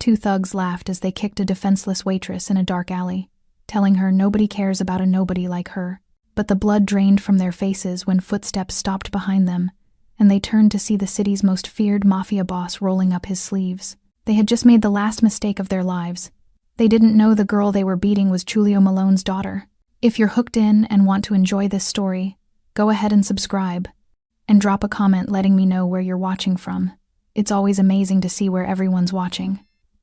Two thugs laughed as they kicked a defenseless waitress in a dark alley, telling her nobody cares about a nobody like her. But the blood drained from their faces when footsteps stopped behind them, and they turned to see the city's most feared Mafia boss rolling up his sleeves. They had just made the last mistake of their lives. They didn't know the girl they were beating was Giulio Malone's daughter. If you're hooked in and want to enjoy this story, go ahead and subscribe, and drop a comment letting me know where you're watching from. It's always amazing to see where everyone's watching.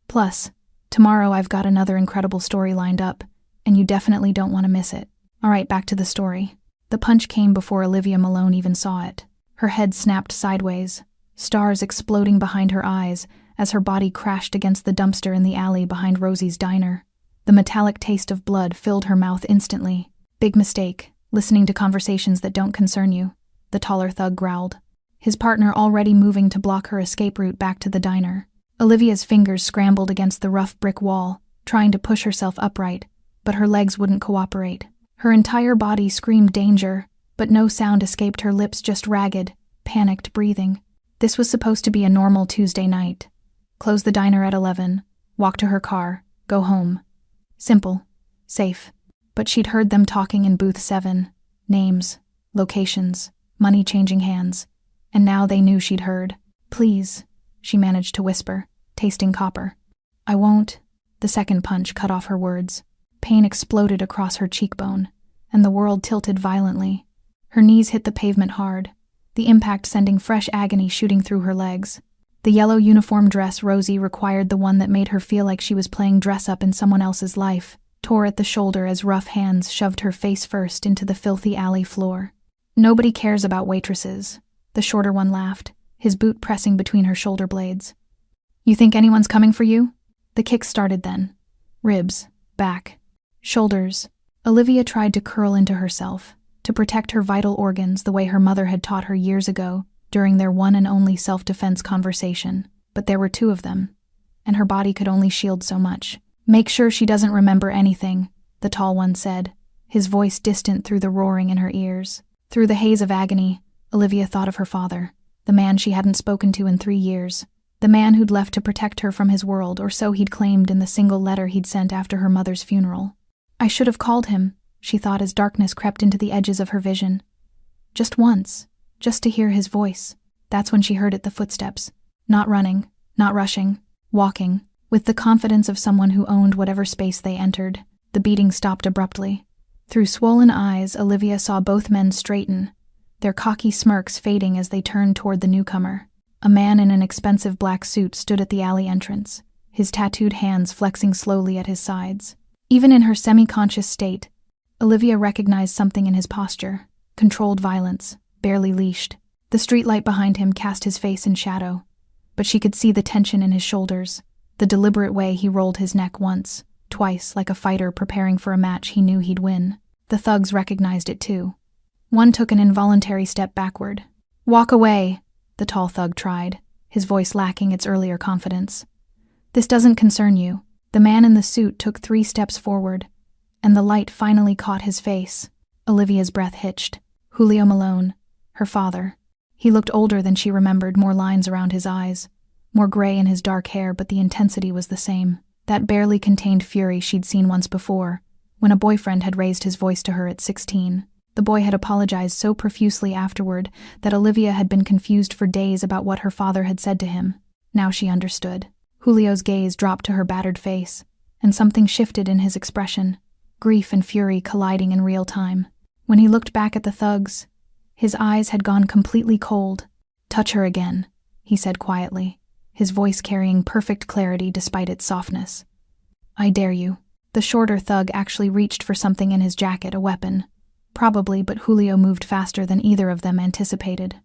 Plus, tomorrow I've got another incredible story lined up, and you definitely don't want to miss it. Alright, back to the story. The punch came before Olivia Malone even saw it. Her head snapped sideways, stars exploding behind her eyes as her body crashed against the dumpster in the alley behind Rosie's diner. The metallic taste of blood filled her mouth instantly. Big mistake, listening to conversations that don't concern you, the taller thug growled, his partner already moving to block her escape route back to the diner. Olivia's fingers scrambled against the rough brick wall, trying to push herself upright, but her legs wouldn't cooperate. Her entire body screamed danger, but no sound escaped her lips, just ragged, panicked breathing. This was supposed to be a normal Tuesday night. Close the diner at 11, walk to her car, go home. Simple. Safe. But she'd heard them talking in booth 7. Names, locations, money changing hands. And now they knew she'd heard. Please, she managed to whisper, tasting copper. I won't. The second punch cut off her words. Pain exploded across her cheekbone, and the world tilted violently. Her knees hit the pavement hard, the impact sending fresh agony shooting through her legs. The yellow uniform dress Rosie required, the one that made her feel like she was playing dress-up in someone else's life, tore at the shoulder as rough hands shoved her face first into the filthy alley floor. Nobody cares about waitresses, the shorter one laughed, his boot pressing between her shoulder blades. You think anyone's coming for you? The kicks started then. Ribs, back, shoulders. Olivia tried to curl into herself, to protect her vital organs the way her mother had taught her years ago during their one and only self-defense conversation. But there were two of them, and her body could only shield so much. Make sure she doesn't remember anything, the tall one said, his voice distant through the roaring in her ears. Through the haze of agony, Olivia thought of her father, the man she hadn't spoken to in 3 years, the man who'd left to protect her from his world, or so he'd claimed in the single letter he'd sent after her mother's funeral. I should have called him, she thought as darkness crept into the edges of her vision. Just once, just to hear his voice. That's when she heard it, the footsteps. Not running, not rushing, walking, with the confidence of someone who owned whatever space they entered. The beating stopped abruptly. Through swollen eyes, Olivia saw both men straighten, their cocky smirks fading as they turned toward the newcomer. A man in an expensive black suit stood at the alley entrance, his tattooed hands flexing slowly at his sides. Even in her semi-conscious state, Olivia recognized something in his posture, controlled violence, barely leashed. The streetlight behind him cast his face in shadow, but she could see the tension in his shoulders, the deliberate way he rolled his neck once, twice, like a fighter preparing for a match he knew he'd win. The thugs recognized it too. One took an involuntary step backward. Walk away, the tall thug tried, his voice lacking its earlier confidence. This doesn't concern you. The man in the suit took 3 steps forward, and the light finally caught his face. Olivia's breath hitched. Giulio Malone, her father. He looked older than she remembered, more lines around his eyes, more gray in his dark hair, but the intensity was the same. That barely contained fury she'd seen once before, when a boyfriend had raised his voice to her at 16. The boy had apologized so profusely afterward that Olivia had been confused for days about what her father had said to him. Now she understood. Giulio's gaze dropped to her battered face, and something shifted in his expression, grief and fury colliding in real time. When he looked back at the thugs, his eyes had gone completely cold. Touch her again, he said quietly, his voice carrying perfect clarity despite its softness. I dare you. The shorter thug actually reached for something in his jacket, a weapon. Probably, but Giulio moved faster than either of them anticipated.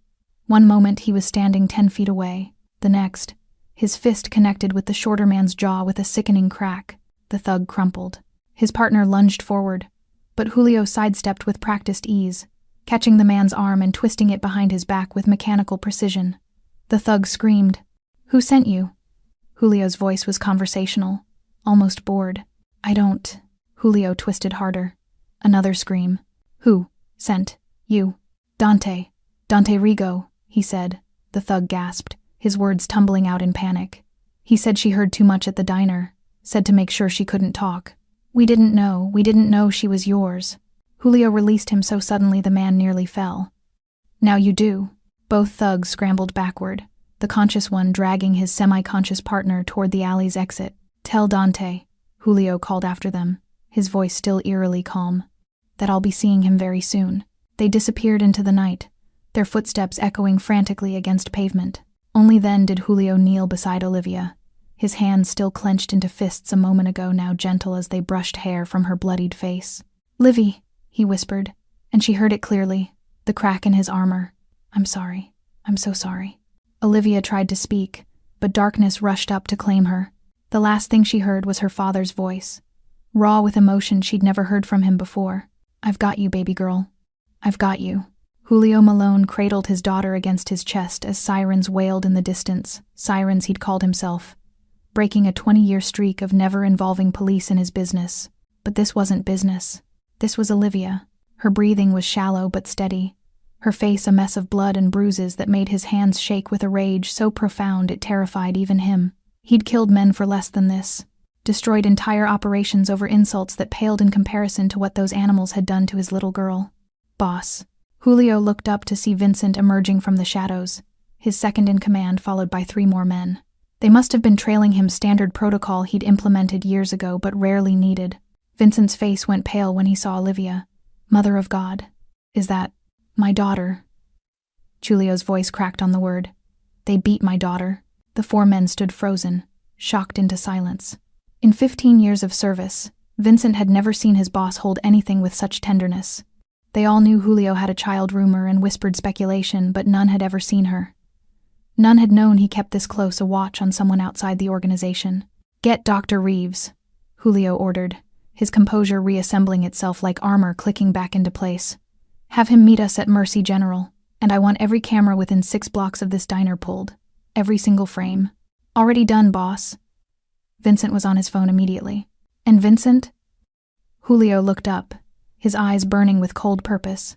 One moment he was standing 10 feet away. The next, his fist connected with the shorter man's jaw with a sickening crack. The thug crumpled. His partner lunged forward, but Giulio sidestepped with practiced ease, catching the man's arm and twisting it behind his back with mechanical precision. The thug screamed, "Who sent you?" Giulio's voice was conversational, almost bored. I don't. Giulio twisted harder. Another scream. Who sent you? Dante Rigo, he said. The thug gasped, his words tumbling out in panic. He said she heard too much at the diner, said to make sure she couldn't talk. We didn't know she was yours. Julio released him so suddenly the man nearly fell. Now you do. Both thugs scrambled backward, the conscious one dragging his semi-conscious partner toward the alley's exit. Tell Dante, Julio called after them, his voice still eerily calm, that I'll be seeing him very soon. They disappeared into the night, their footsteps echoing frantically against pavement. Only then did Julio kneel beside Olivia, his hands still clenched into fists a moment ago, now gentle as they brushed hair from her bloodied face. "Livy," he whispered, and she heard it clearly, the crack in his armor. "I'm sorry. I'm so sorry." Olivia tried to speak, but darkness rushed up to claim her. The last thing she heard was her father's voice, raw with emotion she'd never heard from him before. "I've got you, baby girl. I've got you." Julio Malone cradled his daughter against his chest as sirens wailed in the distance, sirens he'd called himself, breaking a 20-year streak of never involving police in his business. But this wasn't business. This was Olivia. Her breathing was shallow but steady, her face a mess of blood and bruises that made his hands shake with a rage so profound it terrified even him. He'd killed men for less than this, destroyed entire operations over insults that paled in comparison to what those animals had done to his little girl. "Boss." Julio looked up to see Vincent emerging from the shadows, his second in command followed by 3 more men. They must have been trailing him standard protocol he'd implemented years ago but rarely needed. Vincent's face went pale when he saw Olivia. "Mother of God. Is that my daughter?" Julio's voice cracked on the word. "They beat my daughter." The 4 men stood frozen, shocked into silence. In 15 years of service, Vincent had never seen his boss hold anything with such tenderness. They all knew Julio had a child rumor and whispered speculation, but none had ever seen her. None had known he kept this close a watch on someone outside the organization. "Get Dr. Reeves," Julio ordered, his composure reassembling itself like armor clicking back into place. "Have him meet us at Mercy General, and I want every camera within 6 blocks of this diner pulled. Every single frame." "Already done, boss." Vincent was on his phone immediately. "And Vincent?" Julio looked up, his eyes burning with cold purpose.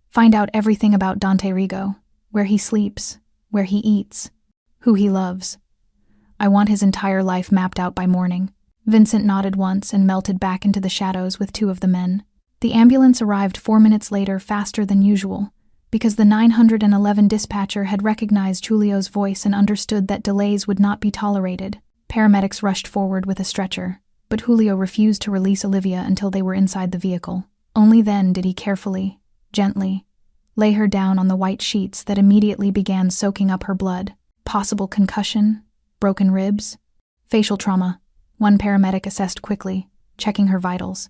"Find out everything about Dante Rigo, where he sleeps, where he eats, who he loves. I want his entire life mapped out by morning." Vincent nodded once and melted back into the shadows with 2 of the men. The ambulance arrived 4 minutes later, faster than usual, because the 911 dispatcher had recognized Julio's voice and understood that delays would not be tolerated. Paramedics rushed forward with a stretcher, but Julio refused to release Olivia until they were inside the vehicle. Only then did he carefully, gently, lay her down on the white sheets that immediately began soaking up her blood. Possible concussion, broken ribs, facial trauma. One paramedic assessed quickly, checking her vitals.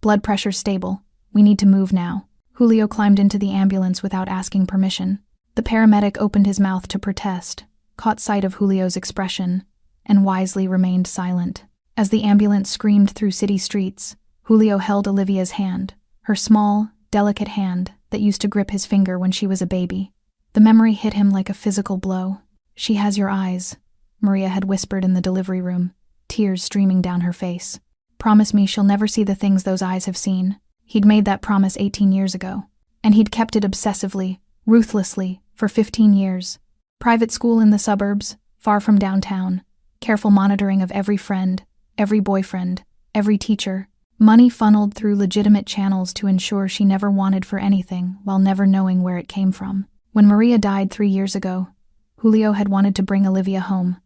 "Blood pressure stable. We need to move now." Julio climbed into the ambulance without asking permission. The paramedic opened his mouth to protest, caught sight of Julio's expression, and wisely remained silent. As the ambulance screamed through city streets, Julio held Olivia's hand, her small, delicate hand that used to grip his finger when she was a baby. The memory hit him like a physical blow. "She has your eyes," Maria had whispered in the delivery room, tears streaming down her face. "Promise me she'll never see the things those eyes have seen." He'd made that promise 18 years ago, and he'd kept it obsessively, ruthlessly, for 15 years. Private school in the suburbs, far from downtown, careful monitoring of every friend, every boyfriend, every teacher, money funneled through legitimate channels to ensure she never wanted for anything while never knowing where it came from. When Maria died 3 years ago, Julio had wanted to bring Olivia home,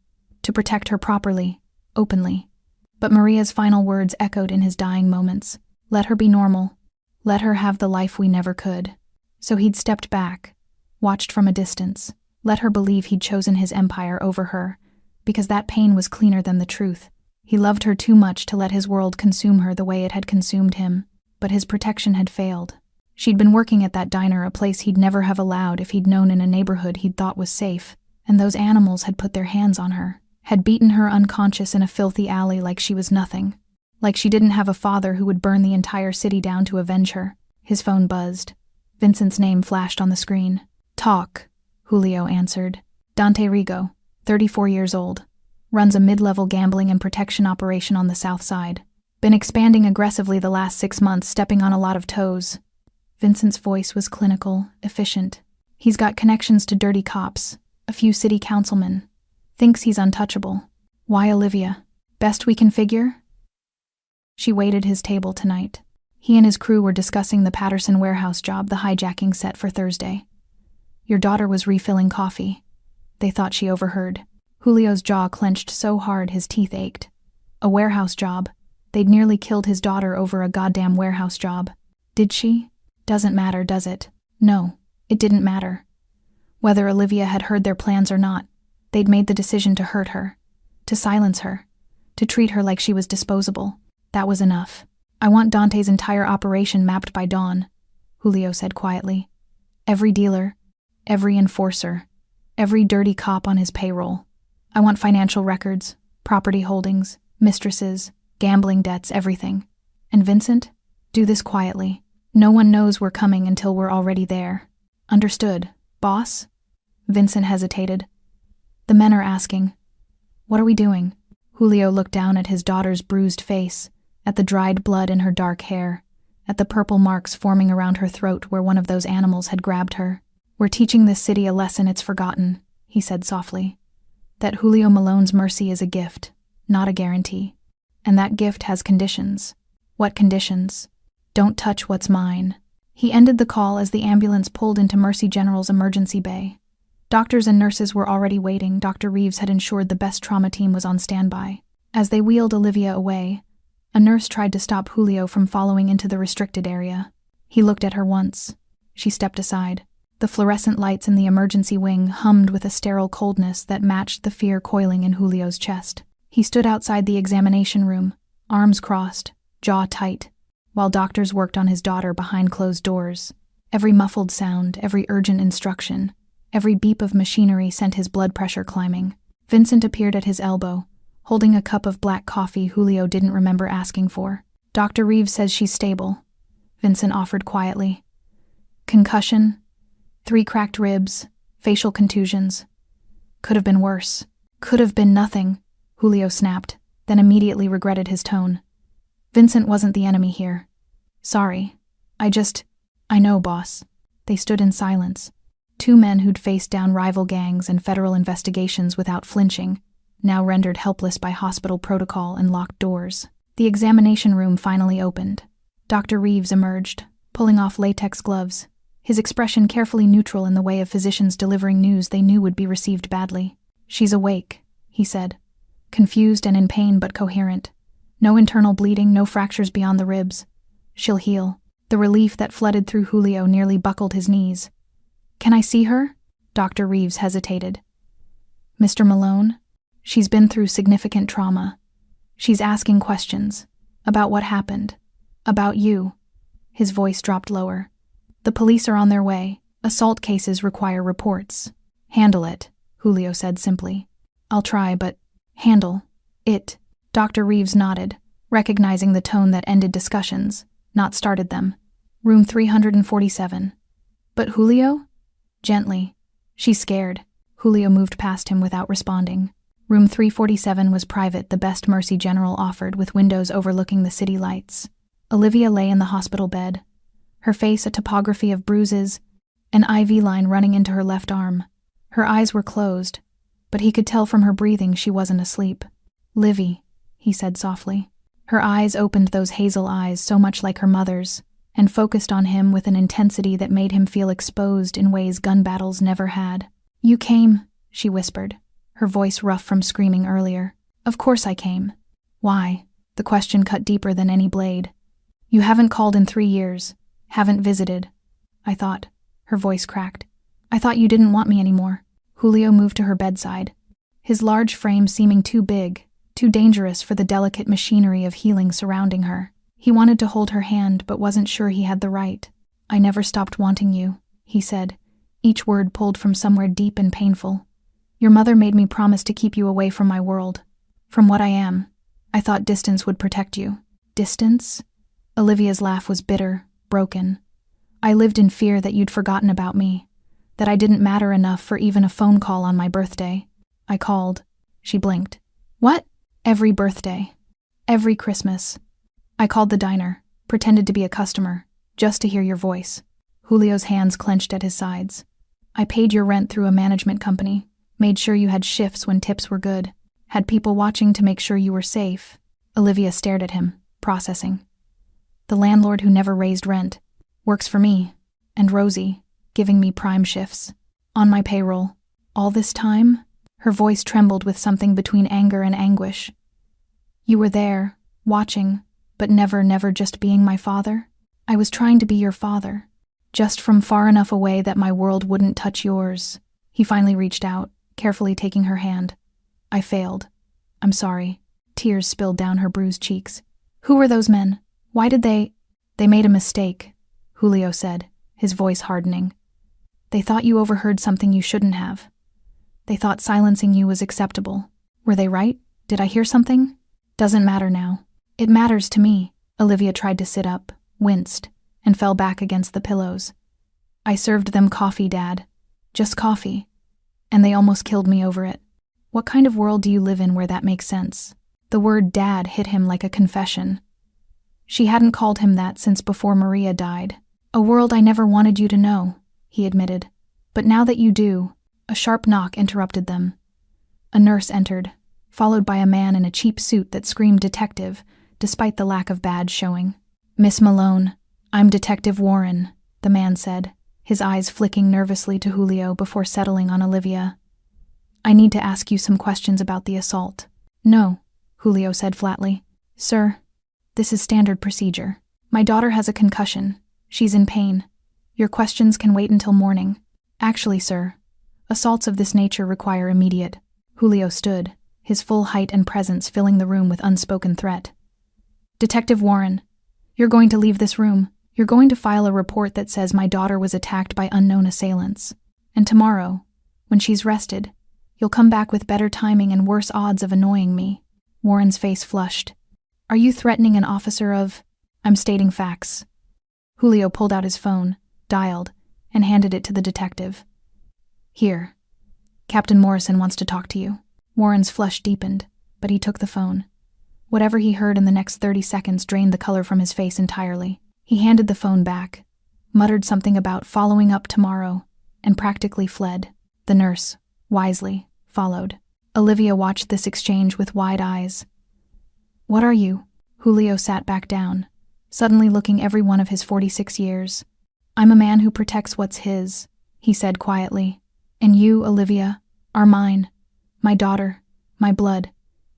to protect her properly, openly. But Maria's final words echoed in his dying moments. Let her be normal. Let her have the life we never could. So he'd stepped back, watched from a distance, let her believe he'd chosen his empire over her, because that pain was cleaner than the truth. He loved her too much to let his world consume her the way it had consumed him, but his protection had failed. She'd been working at that diner, a place he'd never have allowed if he'd known in a neighborhood he'd thought was safe, and those animals had put their hands on her, had beaten her unconscious in a filthy alley like she was nothing. Like she didn't have a father who would burn the entire city down to avenge her. His phone buzzed. Vincent's name flashed on the screen. "Talk," Julio answered. "Dante Rigo, 34 years old. Runs a mid-level gambling and protection operation on the south side. Been expanding aggressively the last 6 months, stepping on a lot of toes." Vincent's voice was clinical, efficient. "He's got connections to dirty cops, a few city councilmen. Thinks he's untouchable. Why Olivia? Best we can figure? She waited his table tonight. He and his crew were discussing the Patterson warehouse job the hijacking set for Thursday. Your daughter was refilling coffee. They thought she overheard. Julio's jaw clenched so hard his teeth ached. A warehouse job. They'd nearly killed his daughter over a goddamn warehouse job. Did she? Doesn't matter, does it? No, it didn't matter. Whether Olivia had heard their plans or not, they'd made the decision to hurt her, to silence her, to treat her like she was disposable. That was enough. I want Dante's entire operation mapped by dawn, Julio said quietly. Every dealer, every enforcer, every dirty cop on his payroll. I want financial records, property holdings, mistresses, gambling debts, everything. And Vincent? Do this quietly. No one knows we're coming until we're already there. Understood, boss? Vincent hesitated. The men are asking. What are we doing? Julio looked down at his daughter's bruised face, at the dried blood in her dark hair, at the purple marks forming around her throat where one of those animals had grabbed her. We're teaching this city a lesson it's forgotten, he said softly. That Julio Malone's mercy is a gift, not a guarantee. And that gift has conditions. What conditions? Don't touch what's mine. He ended the call as the ambulance pulled into Mercy General's emergency bay. Doctors and nurses were already waiting. Dr. Reeves had ensured the best trauma team was on standby. As they wheeled Olivia away, a nurse tried to stop Julio from following into the restricted area. He looked at her once. She stepped aside. The fluorescent lights in the emergency wing hummed with a sterile coldness that matched the fear coiling in Julio's chest. He stood outside the examination room, arms crossed, jaw tight, while doctors worked on his daughter behind closed doors. Every muffled sound, every urgent instruction, every beep of machinery sent his blood pressure climbing. Vincent appeared at his elbow, holding a cup of black coffee Julio didn't remember asking for. Dr. Reeves says she's stable, Vincent offered quietly. Concussion, 3 cracked ribs, facial contusions. Could have been worse. Could have been nothing, Julio snapped, then immediately regretted his tone. Vincent wasn't the enemy here. Sorry. I know, boss. They stood in silence. 2 men who'd faced down rival gangs and federal investigations without flinching, now rendered helpless by hospital protocol and locked doors. The examination room finally opened. Dr. Reeves emerged, pulling off latex gloves, his expression carefully neutral in the way of physicians delivering news they knew would be received badly. She's awake, he said, confused and in pain but coherent. No internal bleeding, no fractures beyond the ribs. She'll heal. The relief that flooded through Julio nearly buckled his knees. Can I see her? Dr. Reeves hesitated. Mr. Malone? She's been through significant trauma. She's asking questions. About what happened. About you. His voice dropped lower. The police are on their way. Assault cases require reports. Handle it, Julio said simply. I'll try, but handle it. Dr. Reeves nodded, recognizing the tone that ended discussions, not started them. Room 347. But Julio? Gently. She's scared. Julio moved past him without responding. Room 347 was private, the best Mercy General offered, with windows overlooking the city lights. Olivia lay in the hospital bed, her face a topography of bruises, an IV line running into her left arm. Her eyes were closed, but he could tell from her breathing she wasn't asleep. Livy, he said softly. Her eyes opened, those hazel eyes so much like her mother's, and focused on him with an intensity that made him feel exposed in ways gun battles never had. You came, she whispered, her voice rough from screaming earlier. Of course I came. Why? The question cut deeper than any blade. You haven't called in 3 years. Haven't visited. I thought. Her voice cracked. I thought you didn't want me anymore. Julio moved to her bedside, his large frame seeming too big, too dangerous for the delicate machinery of healing surrounding her. He wanted to hold her hand but wasn't sure he had the right. I never stopped wanting you, he said, each word pulled from somewhere deep and painful. Your mother made me promise to keep you away from my world, from what I am. I thought distance would protect you. Distance? Olivia's laugh was bitter, broken. I lived in fear that you'd forgotten about me, that I didn't matter enough for even a phone call on my birthday. I called. She blinked. What? Every birthday. Every Christmas. I called the diner, pretended to be a customer, just to hear your voice. Julio's hands clenched at his sides. I paid your rent through a management company, made sure you had shifts when tips were good. Had people watching to make sure you were safe? Olivia stared at him, processing. The landlord who never raised rent. Works for me. And Rosie, giving me prime shifts. On my payroll. All this time? Her voice trembled with something between anger and anguish. You were there, watching, but never just being my father? I was trying to be your father. Just from far enough away that my world wouldn't touch yours. He finally reached out, carefully taking her hand. I failed. I'm sorry. Tears spilled down her bruised cheeks. Who were those men? Why did they... They made a mistake, Julio said, his voice hardening. They thought you overheard something you shouldn't have. They thought silencing you was acceptable. Were they right? Did I hear something? Doesn't matter now. It matters to me. Olivia tried to sit up, winced, and fell back against the pillows. I served them coffee, Dad. Just coffee. And they almost killed me over it. What kind of world do you live in where that makes sense? The word Dad hit him like a confession. She hadn't called him that since before Maria died. A world I never wanted you to know, he admitted. But now that you do... A sharp knock interrupted them. A nurse entered, followed by a man in a cheap suit that screamed detective, despite the lack of badge showing. Miss Malone, I'm Detective Warren, the man said, his eyes flicking nervously to Julio before settling on Olivia. I need to ask you some questions about the assault. No, Julio said flatly. Sir, this is standard procedure. My daughter has a concussion. She's in pain. Your questions can wait until morning. Actually, sir, assaults of this nature require immediate. Julio stood, his full height and presence filling the room with unspoken threat. Detective Warren, you're going to leave this room. You're going to file a report that says my daughter was attacked by unknown assailants. And tomorrow, when she's rested, you'll come back with better timing and worse odds of annoying me. Warren's face flushed. Are you threatening an officer of... I'm stating facts. Julio pulled out his phone, dialed, and handed it to the detective. Here. Captain Morrison wants to talk to you. Warren's flush deepened, but he took the phone. Whatever he heard in the next 30 seconds drained the color from his face entirely. He handed the phone back, muttered something about following up tomorrow, and practically fled. The nurse, wisely, followed. Olivia watched this exchange with wide eyes. What are you? Julio sat back down, suddenly looking every one of his 46 years. I'm a man who protects what's his, he said quietly. And you, Olivia, are mine, my daughter, my blood,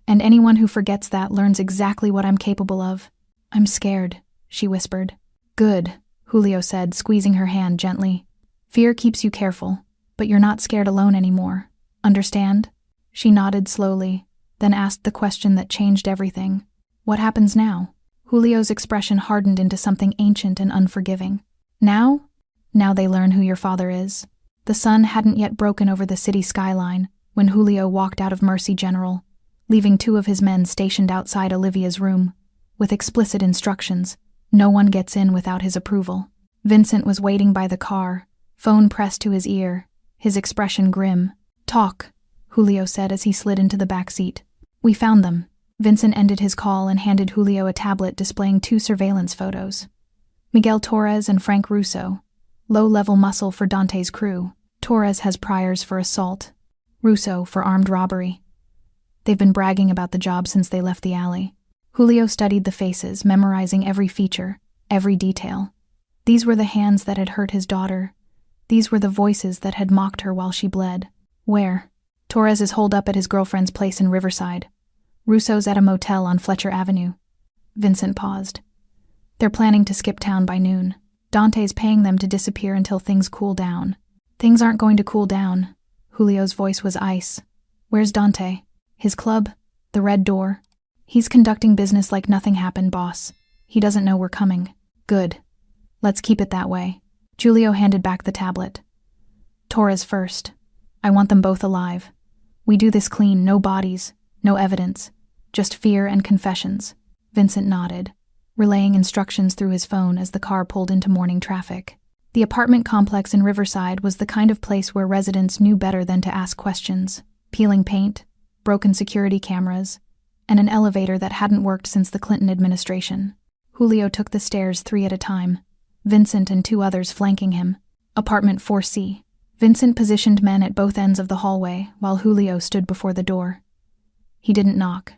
and anyone who forgets that learns exactly what I'm capable of. I'm scared, she whispered. Good, Julio said, squeezing her hand gently. Fear keeps you careful, but you're not scared alone anymore. Understand? She nodded slowly, then asked the question that changed everything. What happens now? Julio's expression hardened into something ancient and unforgiving. Now? Now they learn who your father is. The sun hadn't yet broken over the city skyline when Julio walked out of Mercy General, leaving 2 of his men stationed outside Olivia's room, with explicit instructions, no one gets in without his approval. Vincent was waiting by the car, phone pressed to his ear, his expression grim. Talk, Julio said as he slid into the back seat. We found them. Vincent ended his call and handed Julio a tablet displaying 2 surveillance photos. Miguel Torres and Frank Russo, low-level muscle for Dante's crew. Torres has priors for assault, Russo for armed robbery. They've been bragging about the job since they left the alley. Julio studied the faces, memorizing every feature, every detail. These were the hands that had hurt his daughter. These were the voices that had mocked her while she bled. Where? Torres is holed up at his girlfriend's place in Riverside. Russo's at a motel on Fletcher Avenue. Vincent paused. They're planning to skip town by noon. Dante's paying them to disappear until things cool down. Things aren't going to cool down. Julio's voice was ice. Where's Dante? His club? The Red Door? He's conducting business like nothing happened, boss. He doesn't know we're coming. Good. Let's keep it that way. Julio handed back the tablet. Torres first. I want them both alive. We do this clean, no bodies, no evidence, just fear and confessions. Vincent nodded, relaying instructions through his phone as the car pulled into morning traffic. The apartment complex in Riverside was the kind of place where residents knew better than to ask questions. Peeling paint, broken security cameras, and an elevator that hadn't worked since the Clinton administration. Julio took the stairs 3 at a time, Vincent and 2 others flanking him. Apartment 4C. Vincent positioned men at both ends of the hallway while Julio stood before the door. He didn't knock.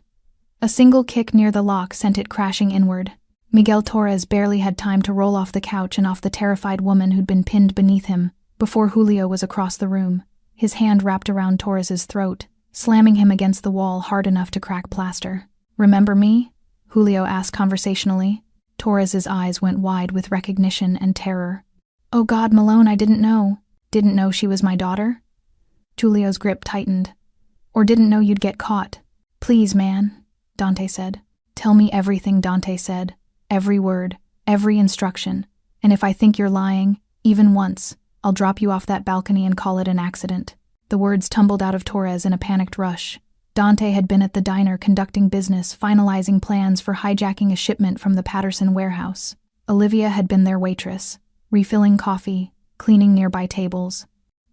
A single kick near the lock sent it crashing inward. Miguel Torres barely had time to roll off the couch and off the terrified woman who'd been pinned beneath him before Julio was across the room, his hand wrapped around Torres's throat, slamming him against the wall hard enough to crack plaster. "Remember me?" Julio asked conversationally. Torres's eyes went wide with recognition and terror. "Oh God, Malone, I didn't know. Didn't know she was my daughter?" Julio's grip tightened. "Or didn't know you'd get caught. Please, man," Dante said. "Tell me everything," Dante said. "Every word, every instruction. And if I think you're lying, even once, I'll drop you off that balcony and call it an accident." The words tumbled out of Torres in a panicked rush. Dante had been at the diner conducting business, finalizing plans for hijacking a shipment from the Patterson warehouse. Olivia had been their waitress, refilling coffee, cleaning nearby tables.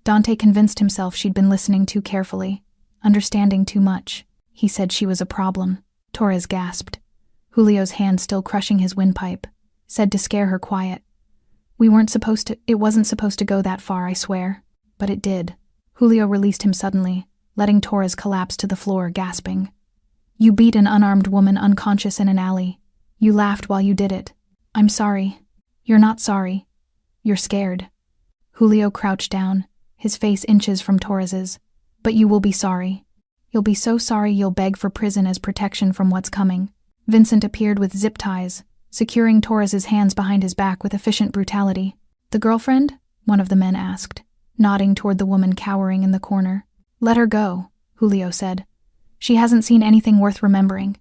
Dante convinced himself she'd been listening too carefully, understanding too much. He said she was a problem. Torres gasped. Julio's hand still crushing his windpipe, said to scare her quiet. It wasn't supposed to go that far, I swear. But it did. Julio released him suddenly, letting Torres collapse to the floor, gasping. "You beat an unarmed woman unconscious in an alley. You laughed while you did it. I'm sorry." "You're not sorry. You're scared." Julio crouched down, his face inches from Torres's. "But you will be sorry. You'll be so sorry you'll beg for prison as protection from what's coming." Vincent appeared with zip ties, securing Torres's hands behind his back with efficient brutality. "The girlfriend?" one of the men asked, nodding toward the woman cowering in the corner. "Let her go," Julio said. "She hasn't seen anything worth remembering."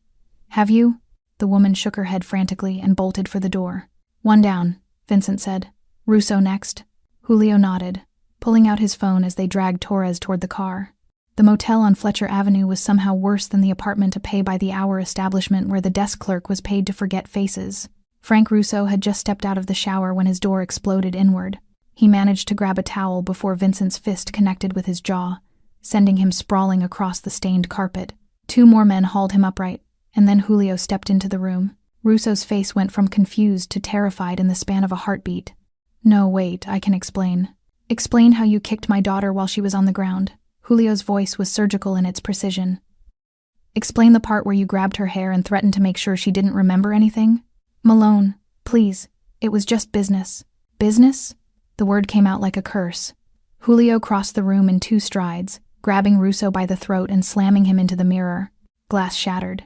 "Have you?" The woman shook her head frantically and bolted for the door. "One down," Vincent said. "Russo next." Julio nodded, pulling out his phone as they dragged Torres toward the car. The motel on Fletcher Avenue was somehow worse than the apartment a pay-by-the-hour establishment where the desk clerk was paid to forget faces. Frank Russo had just stepped out of the shower when his door exploded inward. He managed to grab a towel before Vincent's fist connected with his jaw, sending him sprawling across the stained carpet. Two more men hauled him upright, and then Julio stepped into the room. Russo's face went from confused to terrified in the span of a heartbeat. "No, wait, I can explain. Explain how you kicked my daughter while she was on the ground." Julio's voice was surgical in its precision. "Explain the part where you grabbed her hair and threatened to make sure she didn't remember anything." "Malone, please, it was just business." "Business?" The word came out like a curse. Julio crossed the room in 2 strides, grabbing Russo by the throat and slamming him into the mirror. Glass shattered.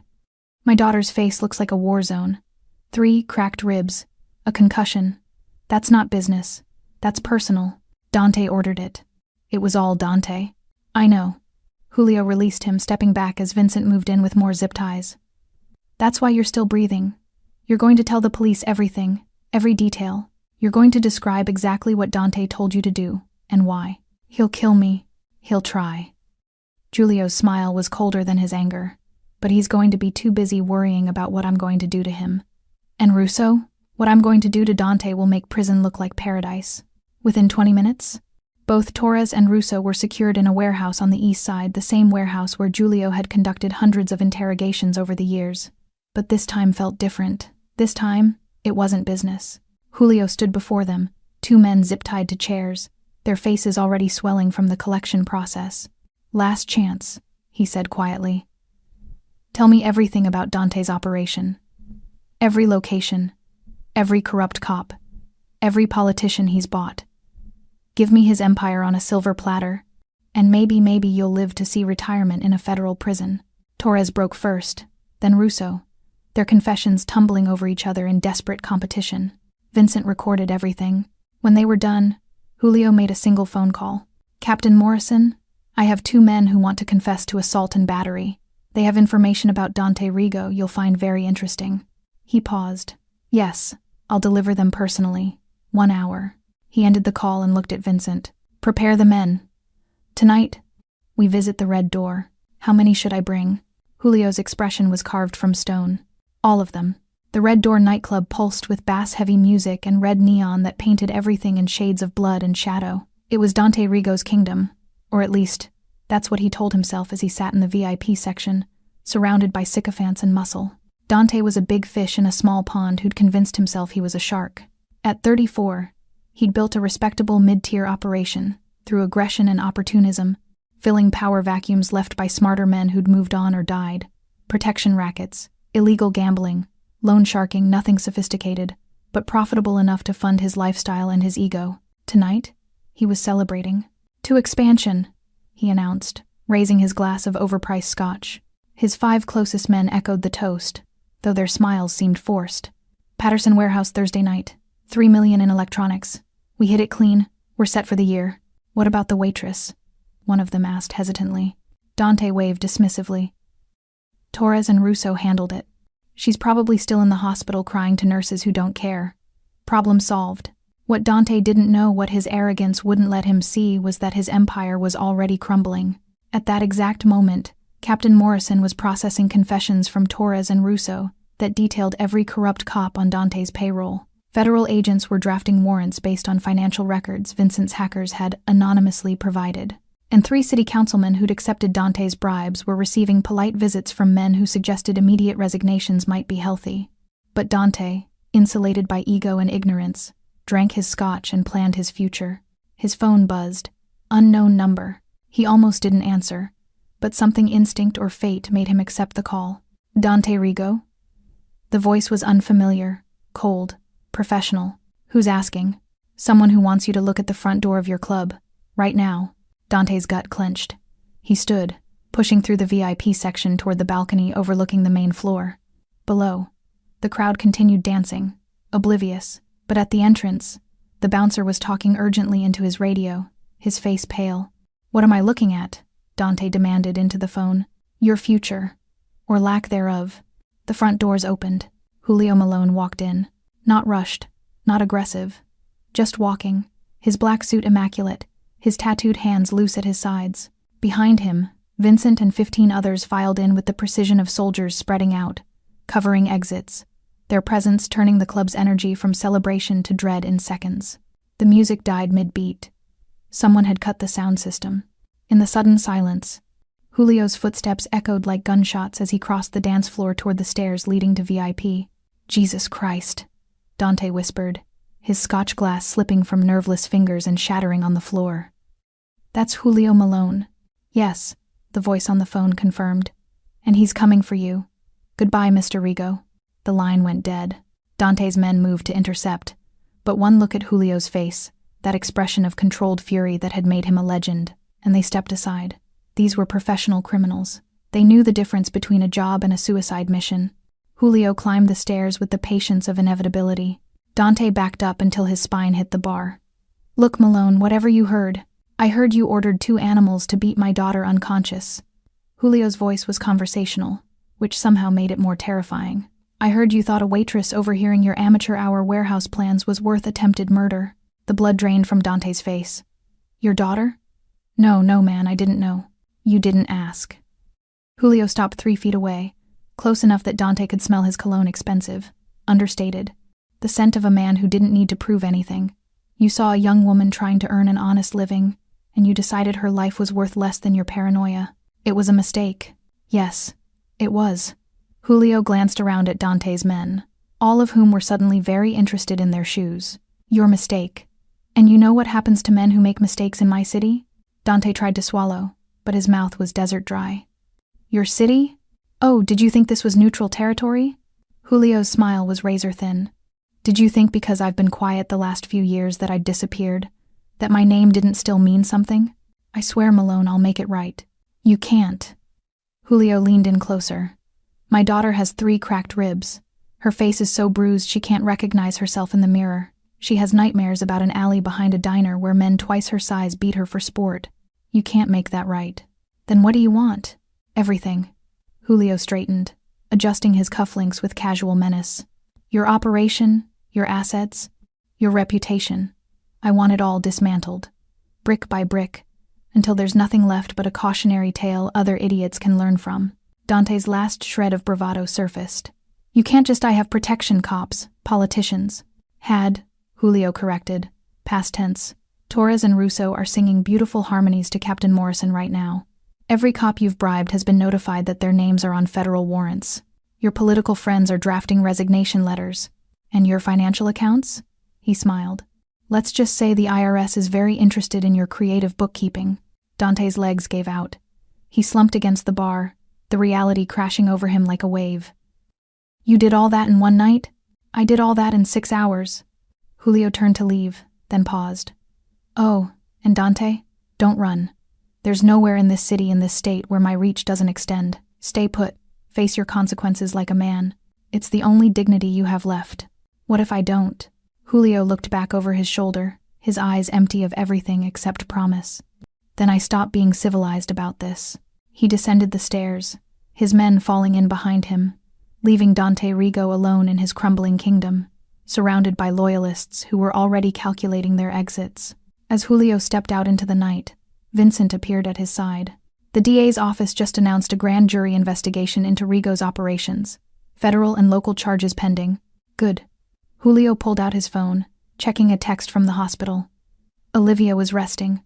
"My daughter's face looks like a war zone. 3 cracked ribs. A concussion. That's not business. That's personal." Dante ordered it. It was all Dante. "I know." Julio released him, stepping back as Vincent moved in with more zip ties. "That's why you're still breathing. You're going to tell the police everything, every detail. You're going to describe exactly what Dante told you to do, and why. He'll kill me. He'll try." Julio's smile was colder than his anger, but he's going to be too busy worrying about what I'm going to do to him. "And Russo? What I'm going to do to Dante will make prison look like paradise." Within 20 minutes? Both Torres and Russo were secured in a warehouse on the east side, the same warehouse where Julio had conducted hundreds of interrogations over the years. But this time felt different. This time, it wasn't business. Julio stood before them, 2 men zip-tied to chairs, their faces already swelling from the collection process. "Last chance," he said quietly. "Tell me everything about Dante's operation. Every location, every corrupt cop, every politician he's bought. Give me his empire on a silver platter, and maybe you'll live to see retirement in a federal prison." Torres broke first, then Russo, their confessions tumbling over each other in desperate competition. Vincent recorded everything. When they were done, Julio made a single phone call. "Captain Morrison, I have 2 men who want to confess to assault and battery. They have information about Dante Rigo you'll find very interesting." He paused. "Yes, I'll deliver them personally. 1 hour." He ended the call and looked at Vincent. "Prepare the men. Tonight, we visit the Red Door. How many should I bring?" Julio's expression was carved from stone. "All of them." The Red Door nightclub pulsed with bass-heavy music and red neon that painted everything in shades of blood and shadow. It was Dante Rigo's kingdom, or at least, that's what he told himself as he sat in the VIP section, surrounded by sycophants and muscle. Dante was a big fish in a small pond who'd convinced himself he was a shark. At 34, he'd built a respectable mid-tier operation, through aggression and opportunism, filling power vacuums left by smarter men who'd moved on or died. Protection rackets, illegal gambling, loan sharking, nothing sophisticated, but profitable enough to fund his lifestyle and his ego. Tonight, he was celebrating. "To expansion," he announced, raising his glass of overpriced scotch. His 5 closest men echoed the toast, though their smiles seemed forced. "Patterson Warehouse Thursday night. 3 million in electronics. We hit it clean. We're set for the year." "What about the waitress?" one of them asked hesitantly. Dante waved dismissively. "Torres and Russo handled it. She's probably still in the hospital crying to nurses who don't care. Problem solved." What Dante didn't know, what his arrogance wouldn't let him see, was that his empire was already crumbling. At that exact moment, Captain Morrison was processing confessions from Torres and Russo that detailed every corrupt cop on Dante's payroll. Federal agents were drafting warrants based on financial records Vincent's hackers had anonymously provided. And 3 city councilmen who'd accepted Dante's bribes were receiving polite visits from men who suggested immediate resignations might be healthy. But Dante, insulated by ego and ignorance, drank his scotch and planned his future. His phone buzzed. Unknown number. He almost didn't answer, but something instinct or fate made him accept the call. "Dante Rigo?" The voice was unfamiliar, cold, professional. "Who's asking?" "Someone who wants you to look at the front door of your club. Right now." Dante's gut clenched. He stood, pushing through the VIP section toward the balcony overlooking the main floor. Below, the crowd continued dancing, oblivious, but at the entrance, the bouncer was talking urgently into his radio, his face pale. "What am I looking at?" Dante demanded into the phone. "Your future, or lack thereof." The front doors opened. Julio Malone walked in. Not rushed, not aggressive, just walking, his black suit immaculate, his tattooed hands loose at his sides. Behind him, Vincent and 15 others filed in with the precision of soldiers spreading out, covering exits, their presence turning the club's energy from celebration to dread in seconds. The music died mid-beat. Someone had cut the sound system. In the sudden silence, Julio's footsteps echoed like gunshots as he crossed the dance floor toward the stairs leading to VIP. "Jesus Christ," Dante whispered, his scotch glass slipping from nerveless fingers and shattering on the floor. "That's Julio Malone." "Yes," the voice on the phone confirmed. "And he's coming for you. Goodbye, Mr. Rigo." The line went dead. Dante's men moved to intercept, but one look at Julio's face, that expression of controlled fury that had made him a legend, and they stepped aside. These were professional criminals. They knew the difference between a job and a suicide mission. Julio climbed the stairs with the patience of inevitability. Dante backed up until his spine hit the bar. "Look, Malone, whatever you heard, I heard you ordered 2 animals to beat my daughter unconscious." Julio's voice was conversational, which somehow made it more terrifying. "I heard you thought a waitress overhearing your amateur hour warehouse plans was worth attempted murder." The blood drained from Dante's face. "Your daughter?" No, man, I didn't know." "You didn't ask." Julio stopped 3 feet away, close enough that Dante could smell his cologne, expensive, understated. The scent of a man who didn't need to prove anything. "You saw a young woman trying to earn an honest living, and you decided her life was worth less than your paranoia. It was a mistake." "Yes, it was." Julio glanced around at Dante's men, all of whom were suddenly very interested in their shoes. "Your mistake. And you know what happens to men who make mistakes in my city?" Dante tried to swallow, but his mouth was desert dry. "Your city? Oh, did you think this was neutral territory?" Julio's smile was razor thin. "Did you think because I've been quiet the last few years that I'd disappeared? That my name didn't still mean something? I swear, Malone, I'll make it right." "You can't." Julio leaned in closer. "My daughter has 3 cracked ribs. Her face is so bruised she can't recognize herself in the mirror. She has nightmares about an alley behind a diner where men twice her size beat her for sport. You can't make that right." "Then what do you want?" "Everything." Julio straightened, adjusting his cufflinks with casual menace. "Your operation, your assets, your reputation. I want it all dismantled, brick by brick, until there's nothing left but a cautionary tale other idiots can learn from." Dante's last shred of bravado surfaced. "You can't just have protection cops, politicians." "Had," Julio corrected, past tense. "Torres and Russo are singing beautiful harmonies to Captain Morrison right now. Every cop you've bribed has been notified that their names are on federal warrants. Your political friends are drafting resignation letters. And your financial accounts?" He smiled. "Let's just say the IRS is very interested in your creative bookkeeping." Dante's legs gave out. He slumped against the bar, the reality crashing over him like a wave. You did all that in one night? I did all that in 6 hours. Julio turned to leave, then paused. Oh, and Dante? Don't run. There's nowhere in this city, in this state, where my reach doesn't extend. Stay put. Face your consequences like a man. It's the only dignity you have left. What if I don't? Julio looked back over his shoulder, his eyes empty of everything except promise. Then I stopped being civilized about this. He descended the stairs, his men falling in behind him, leaving Dante Rigo alone in his crumbling kingdom, surrounded by loyalists who were already calculating their exits. As Julio stepped out into the night, Vincent appeared at his side. The DA's office just announced a grand jury investigation into Rigo's operations. Federal and local charges pending. Good. Julio pulled out his phone, checking a text from the hospital. Olivia was resting.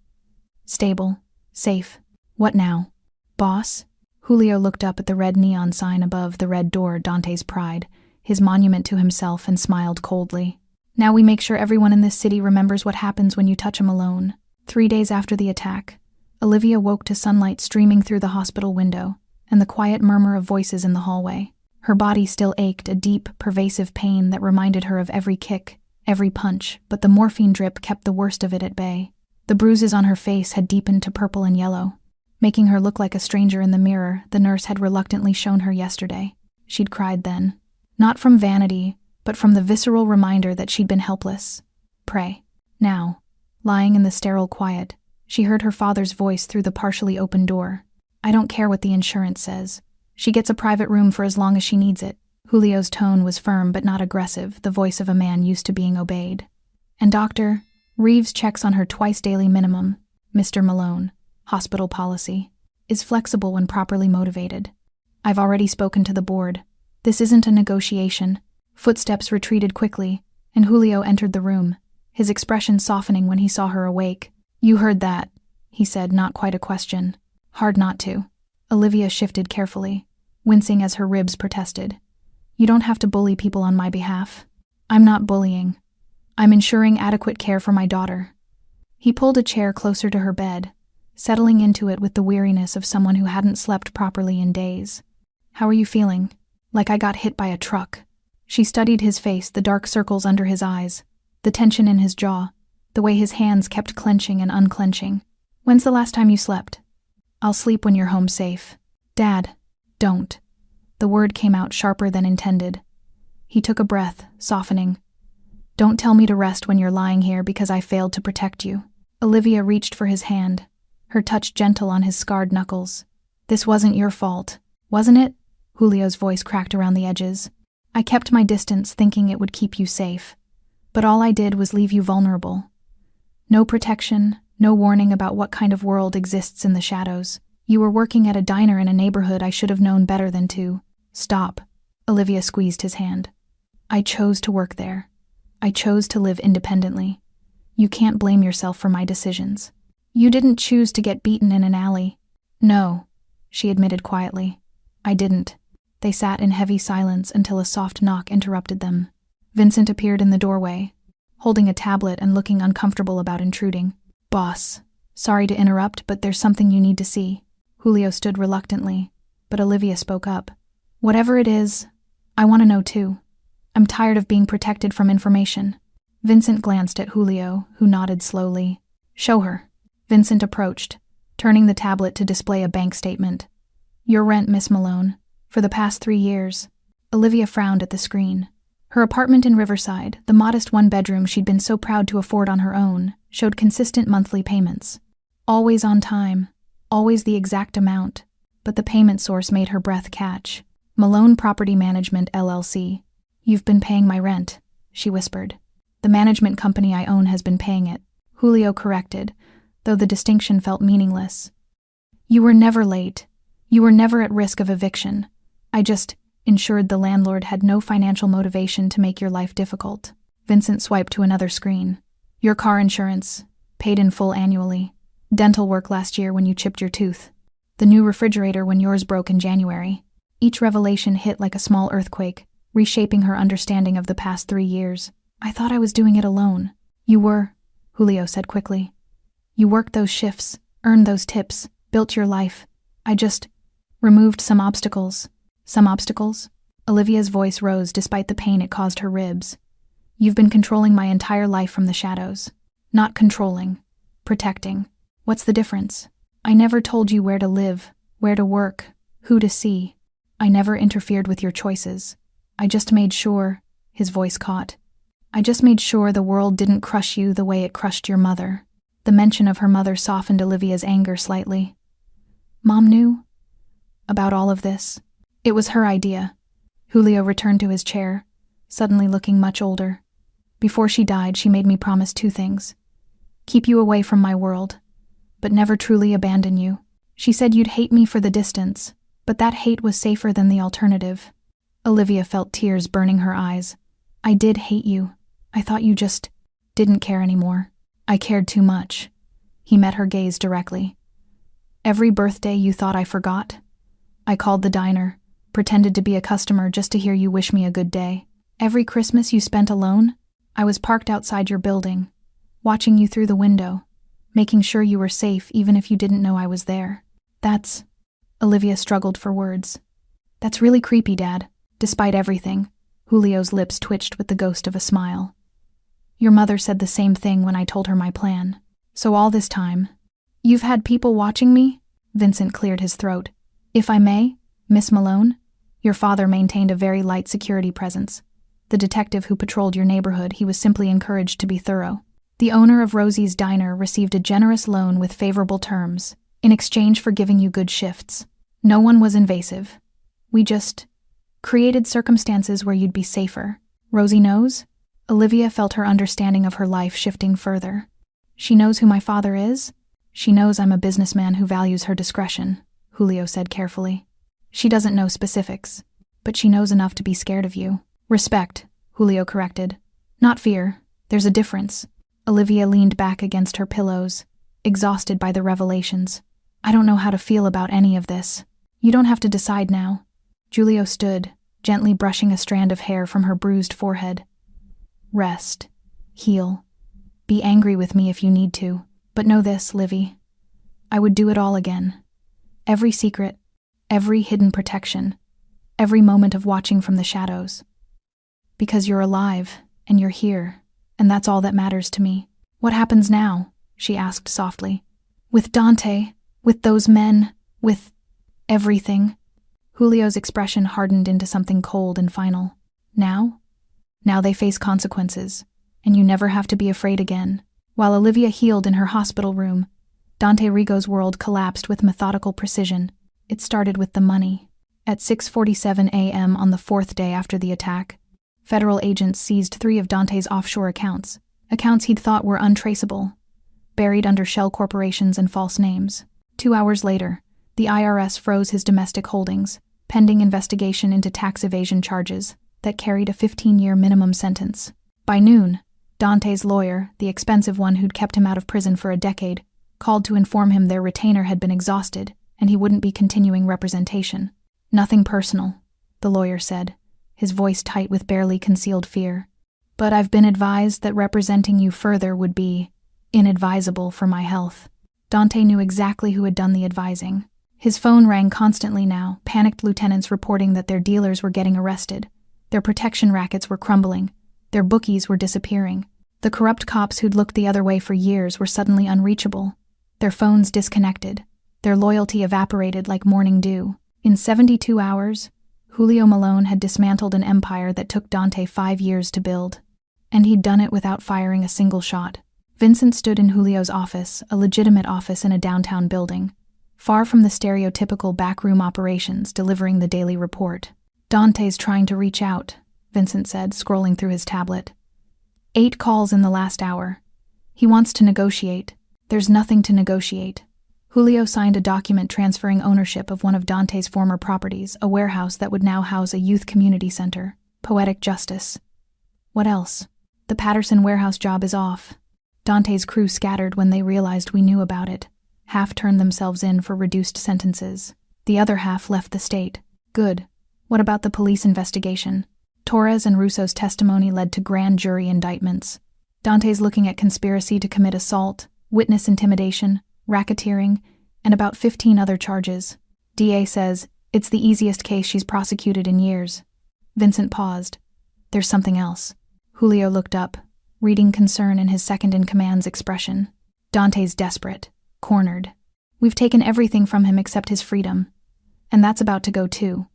Stable. Safe. What now? Boss? Julio looked up at the red neon sign above the red door, Dante's pride, his monument to himself, and smiled coldly. Now we make sure everyone in this city remembers what happens when you touch him alone. 3 days after the attack, Olivia woke to sunlight streaming through the hospital window and the quiet murmur of voices in the hallway. Her body still ached, a deep, pervasive pain that reminded her of every kick, every punch, but the morphine drip kept the worst of it at bay. The bruises on her face had deepened to purple and yellow, making her look like a stranger in the mirror the nurse had reluctantly shown her yesterday. She'd cried then. Not from vanity, but from the visceral reminder that she'd been helpless. Prey. Now, lying in the sterile quiet, she heard her father's voice through the partially open door. I don't care what the insurance says. She gets a private room for as long as she needs it. Julio's tone was firm but not aggressive, the voice of a man used to being obeyed. And Dr. Reeves checks on her twice daily minimum. Mr. Malone, hospital policy, is flexible when properly motivated. I've already spoken to the board. This isn't a negotiation. Footsteps retreated quickly, and Julio entered the room, his expression softening when he saw her awake. You heard that, he said, not quite a question. Hard not to. Olivia shifted carefully, wincing as her ribs protested. You don't have to bully people on my behalf. I'm not bullying. I'm ensuring adequate care for my daughter. He pulled a chair closer to her bed, settling into it with the weariness of someone who hadn't slept properly in days. How are you feeling? Like I got hit by a truck. She studied his face, the dark circles under his eyes, the tension in his jaw, the way his hands kept clenching and unclenching. When's the last time you slept? I'll sleep when you're home safe. Dad, don't. The word came out sharper than intended. He took a breath, softening. Don't tell me to rest when you're lying here because I failed to protect you. Olivia reached for his hand, her touch gentle on his scarred knuckles. This wasn't your fault, wasn't it? Julio's voice cracked around the edges. I kept my distance thinking it would keep you safe. But all I did was leave you vulnerable. No protection, no warning about what kind of world exists in the shadows. You were working at a diner in a neighborhood I should have known better than to. Stop. Olivia squeezed his hand. I chose to work there. I chose to live independently. You can't blame yourself for my decisions. You didn't choose to get beaten in an alley. No, she admitted quietly. I didn't. They sat in heavy silence until a soft knock interrupted them. Vincent appeared in the doorway, holding a tablet and looking uncomfortable about intruding. Boss, sorry to interrupt, but there's something you need to see. Julio stood reluctantly, but Olivia spoke up. Whatever it is, I want to know too. I'm tired of being protected from information. Vincent glanced at Julio, who nodded slowly. Show her. Vincent approached, turning the tablet to display a bank statement. Your rent, Miss Malone, for the past 3 years. Olivia frowned at the screen. Her apartment in Riverside, the modest one-bedroom she'd been so proud to afford on her own, showed consistent monthly payments. Always on time, always the exact amount, but the payment source made her breath catch. Malone Property Management, LLC. You've been paying my rent, she whispered. The management company I own has been paying it. Julio corrected, though the distinction felt meaningless. You were never late. You were never at risk of eviction. I just ensured the landlord had no financial motivation to make your life difficult. Vincent swiped to another screen. Your car insurance, paid in full annually. Dental work last year when you chipped your tooth. The new refrigerator when yours broke in January. Each revelation hit like a small earthquake, reshaping her understanding of the past 3 years. I thought I was doing it alone. You were, Julio said quickly. You worked those shifts, Earned those tips, built your life. I just removed some obstacles. Some obstacles? Olivia's voice rose despite the pain it caused her ribs. You've been controlling my entire life from the shadows. Not controlling. Protecting. What's the difference? I never told you where to live, where to work, who to see. I never interfered with your choices. I just made sure, his voice caught. I just made sure the world didn't crush you the way it crushed your mother. The mention of her mother softened Olivia's anger slightly. Mom knew about all of this. It was her idea. Julio returned to his chair, suddenly looking much older. Before she died, she made me promise 2 things. Keep you away from my world, but never truly abandon you. She said you'd hate me for the distance, but that hate was safer than the alternative. Olivia felt tears burning her eyes. I did hate you. I thought you just didn't care anymore. I cared too much. He met her gaze directly. Every birthday you thought I forgot? I called the diner, pretended to be a customer just to hear you wish me a good day. Every Christmas you spent alone? I was parked outside your building, watching you through the window, making sure you were safe even if you didn't know I was there. That's... Olivia struggled for words. That's really creepy, Dad. Despite everything, Julio's lips twitched with the ghost of a smile. Your mother said the same thing when I told her my plan. So all this time, you've had people watching me? Vincent cleared his throat. If I may, Miss Malone, your father maintained a very light security presence. The detective who patrolled your neighborhood, he was simply encouraged to be thorough. The owner of Rosie's Diner received a generous loan with favorable terms, in exchange for giving you good shifts. No one was invasive. We just created circumstances where you'd be safer. Rosie knows? Olivia felt her understanding of her life shifting further. She knows who my father is? She knows I'm a businessman who values her discretion, Julio said carefully. She doesn't know specifics, but she knows enough to be scared of you. Respect, Julio corrected. Not fear. There's a difference. Olivia leaned back against her pillows, exhausted by the revelations. I don't know how to feel about any of this. You don't have to decide now. Julio stood, gently brushing a strand of hair from her bruised forehead. Rest. Heal. Be angry with me if you need to. But know this, Livy. I would do it all again. Every secret, every hidden protection, every moment of watching from the shadows. Because you're alive, and you're here, and that's all that matters to me. What happens now? She asked softly. With Dante, with those men, with everything. Julio's expression hardened into something cold and final. Now? Now they face consequences, and you never have to be afraid again. While Olivia healed in her hospital room, Dante Rigo's world collapsed with methodical precision. It started with the money. At 6:47 a.m. on the 4th day after the attack, federal agents seized 3 of Dante's offshore accounts he'd thought were untraceable, buried under shell corporations and false names. 2 hours later, the IRS froze his domestic holdings, pending investigation into tax evasion charges that carried a 15-year minimum sentence. By noon, Dante's lawyer, the expensive one who'd kept him out of prison for a decade, called to inform him their retainer had been exhausted and he wouldn't be continuing representation. Nothing personal, the lawyer said, his voice tight with barely concealed fear. But I've been advised that representing you further would be inadvisable for my health. Dante knew exactly who had done the advising. His phone rang constantly now, panicked lieutenants reporting that their dealers were getting arrested. Their protection rackets were crumbling. Their bookies were disappearing. The corrupt cops who'd looked the other way for years were suddenly unreachable. Their phones disconnected. Their loyalty evaporated like morning dew. In 72 hours, Julio Malone had dismantled an empire that took Dante 5 years to build. And he'd done it without firing a single shot. Vincent stood in Julio's office, a legitimate office in a downtown building, far from the stereotypical backroom operations delivering the daily report. Dante's trying to reach out, Vincent said, scrolling through his tablet. 8 calls in the last hour. He wants to negotiate. There's nothing to negotiate. Julio signed a document transferring ownership of one of Dante's former properties, a warehouse that would now house a youth community center. Poetic justice. What else? The Patterson warehouse job is off. Dante's crew scattered when they realized we knew about it. Half turned themselves in for reduced sentences. The other half left the state. Good. What about the police investigation? Torres and Russo's testimony led to grand jury indictments. Dante's looking at conspiracy to commit assault, witness intimidation, racketeering, and about 15 other charges. DA says it's the easiest case she's prosecuted in years. Vincent paused. There's something else. Julio looked up, reading concern in his second-in-command's expression. Dante's desperate, cornered. We've taken everything from him except his freedom. And that's about to go too.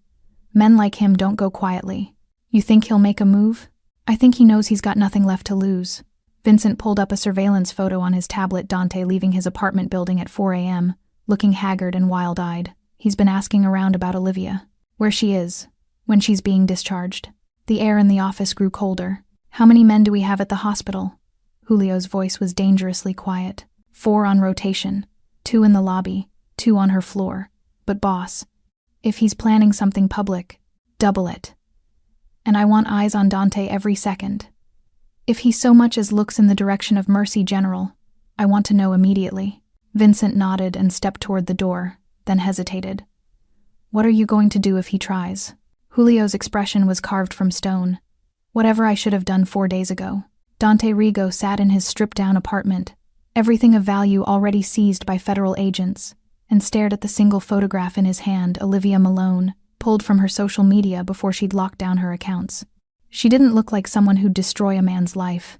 Men like him don't go quietly. You think he'll make a move? I think he knows he's got nothing left to lose. Vincent pulled up a surveillance photo on his tablet. Dante leaving his apartment building at 4 a.m., looking haggard and wild-eyed. He's been asking around about Olivia, where she is, when she's being discharged. The air in the office grew colder. How many men do we have at the hospital? Julio's voice was dangerously quiet. 4 on rotation, 2 in the lobby, 2 on her floor. But boss, if he's planning something public, double it. And I want eyes on Dante every second. If he so much as looks in the direction of Mercy General, I want to know immediately. Vincent nodded and stepped toward the door, then hesitated. What are you going to do if he tries? Julio's expression was carved from stone. Whatever I should have done 4 days ago. Dante Rigo sat in his stripped-down apartment, everything of value already seized by federal agents, and stared at the single photograph in his hand, Olivia Malone, pulled from her social media before she'd locked down her accounts. She didn't look like someone who'd destroy a man's life.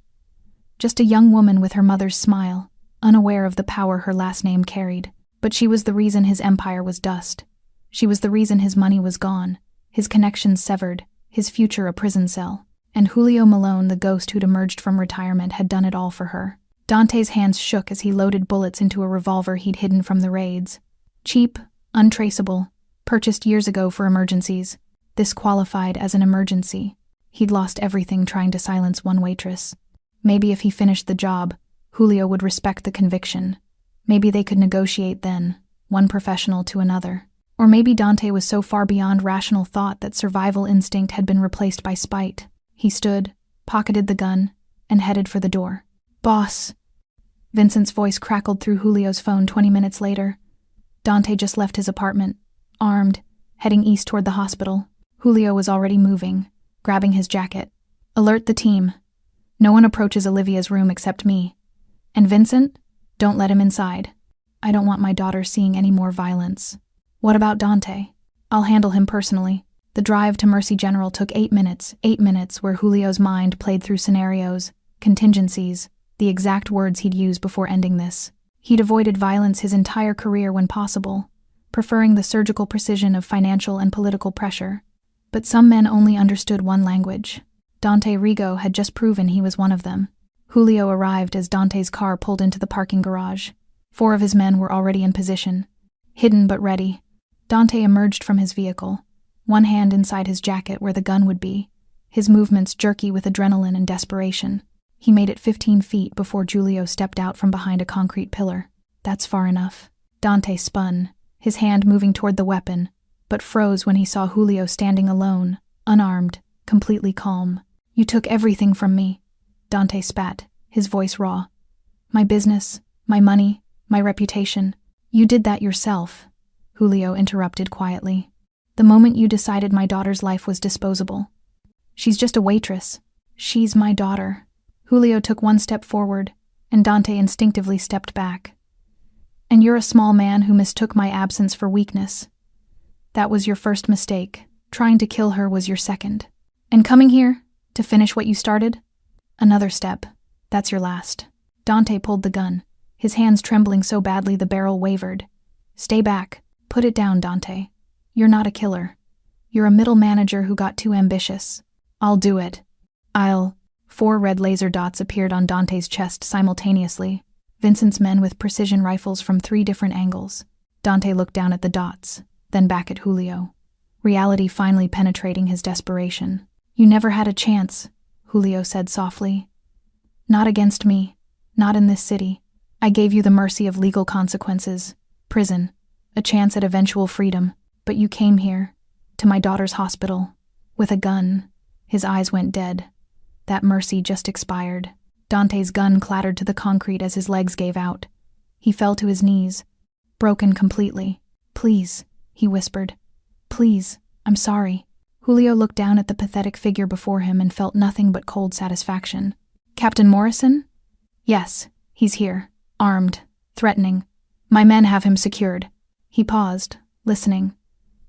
Just a young woman with her mother's smile, unaware of the power her last name carried. But she was the reason his empire was dust. She was the reason his money was gone, his connections severed, his future a prison cell. And Julio Malone, the ghost who'd emerged from retirement, had done it all for her. Dante's hands shook as he loaded bullets into a revolver he'd hidden from the raids. Cheap, untraceable, purchased years ago for emergencies. This qualified as an emergency. He'd lost everything trying to silence one waitress. Maybe if he finished the job, Julio would respect the conviction. Maybe they could negotiate then, one professional to another. Or maybe Dante was so far beyond rational thought that survival instinct had been replaced by spite. He stood, pocketed the gun, and headed for the door. Boss! Vincent's voice crackled through Julio's phone 20 minutes later. Dante just left his apartment, armed, heading east toward the hospital. Julio was already moving, grabbing his jacket. Alert the team. No one approaches Olivia's room except me. And Vincent, don't let him inside. I don't want my daughter seeing any more violence. What about Dante? I'll handle him personally. The drive to Mercy General took 8 minutes, 8 minutes where Julio's mind played through scenarios, contingencies, the exact words he'd use before ending this. He'd avoided violence his entire career when possible, preferring the surgical precision of financial and political pressure. But some men only understood one language. Dante Rigo had just proven he was one of them. Julio arrived as Dante's car pulled into the parking garage. 4 of his men were already in position, hidden but ready. Dante emerged from his vehicle, one hand inside his jacket where the gun would be, his movements jerky with adrenaline and desperation. He made it 15 feet before Julio stepped out from behind a concrete pillar. That's far enough. Dante spun, his hand moving toward the weapon, but froze when he saw Julio standing alone, unarmed, completely calm. You took everything from me. Dante spat, his voice raw. My business, my money, my reputation. You did that yourself, Julio interrupted quietly. The moment you decided my daughter's life was disposable. She's just a waitress. She's my daughter. Julio took 1 step forward, and Dante instinctively stepped back. And you're a small man who mistook my absence for weakness. That was your first mistake. Trying to kill her was your second. And coming here, to finish what you started? Another step. That's your last. Dante pulled the gun, his hands trembling so badly the barrel wavered. Stay back. Put it down, Dante. You're not a killer. You're a middle manager who got too ambitious. I'll do it. 4 red laser dots appeared on Dante's chest simultaneously, Vincent's men with precision rifles from 3 different angles. Dante looked down at the dots, then back at Julio, reality finally penetrating his desperation. You never had a chance, Julio said softly. Not against me, not in this city. I gave you the mercy of legal consequences, prison, a chance at eventual freedom, but you came here, to my daughter's hospital, with a gun. His eyes went dead. That mercy just expired. Dante's gun clattered to the concrete as his legs gave out. He fell to his knees, broken completely. Please, he whispered. Please, I'm sorry. Julio looked down at the pathetic figure before him and felt nothing but cold satisfaction. Captain Morrison? Yes, he's here, armed, threatening. My men have him secured. He paused, listening.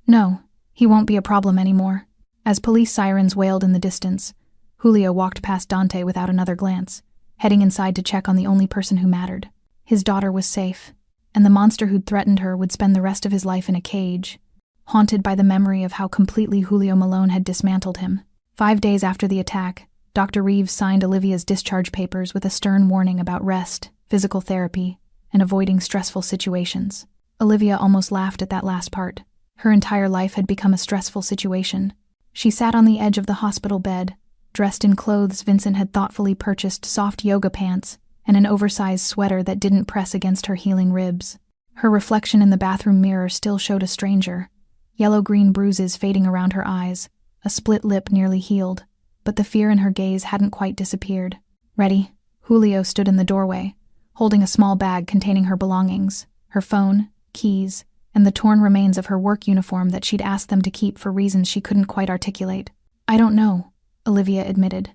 No, he won't be a problem anymore. As police sirens wailed in the distance, Julio walked past Dante without another glance, heading inside to check on the only person who mattered. His daughter was safe, and the monster who'd threatened her would spend the rest of his life in a cage, haunted by the memory of how completely Julio Malone had dismantled him. 5 days after the attack, Dr. Reeves signed Olivia's discharge papers with a stern warning about rest, physical therapy, and avoiding stressful situations. Olivia almost laughed at that last part. Her entire life had become a stressful situation. She sat on the edge of the hospital bed, dressed in clothes Vincent had thoughtfully purchased, soft yoga pants, and an oversized sweater that didn't press against her healing ribs. Her reflection in the bathroom mirror still showed a stranger, yellow-green bruises fading around her eyes, a split lip nearly healed, but the fear in her gaze hadn't quite disappeared. Ready? Julio stood in the doorway, holding a small bag containing her belongings, her phone, keys, and the torn remains of her work uniform that she'd asked them to keep for reasons she couldn't quite articulate. I don't know, Olivia admitted.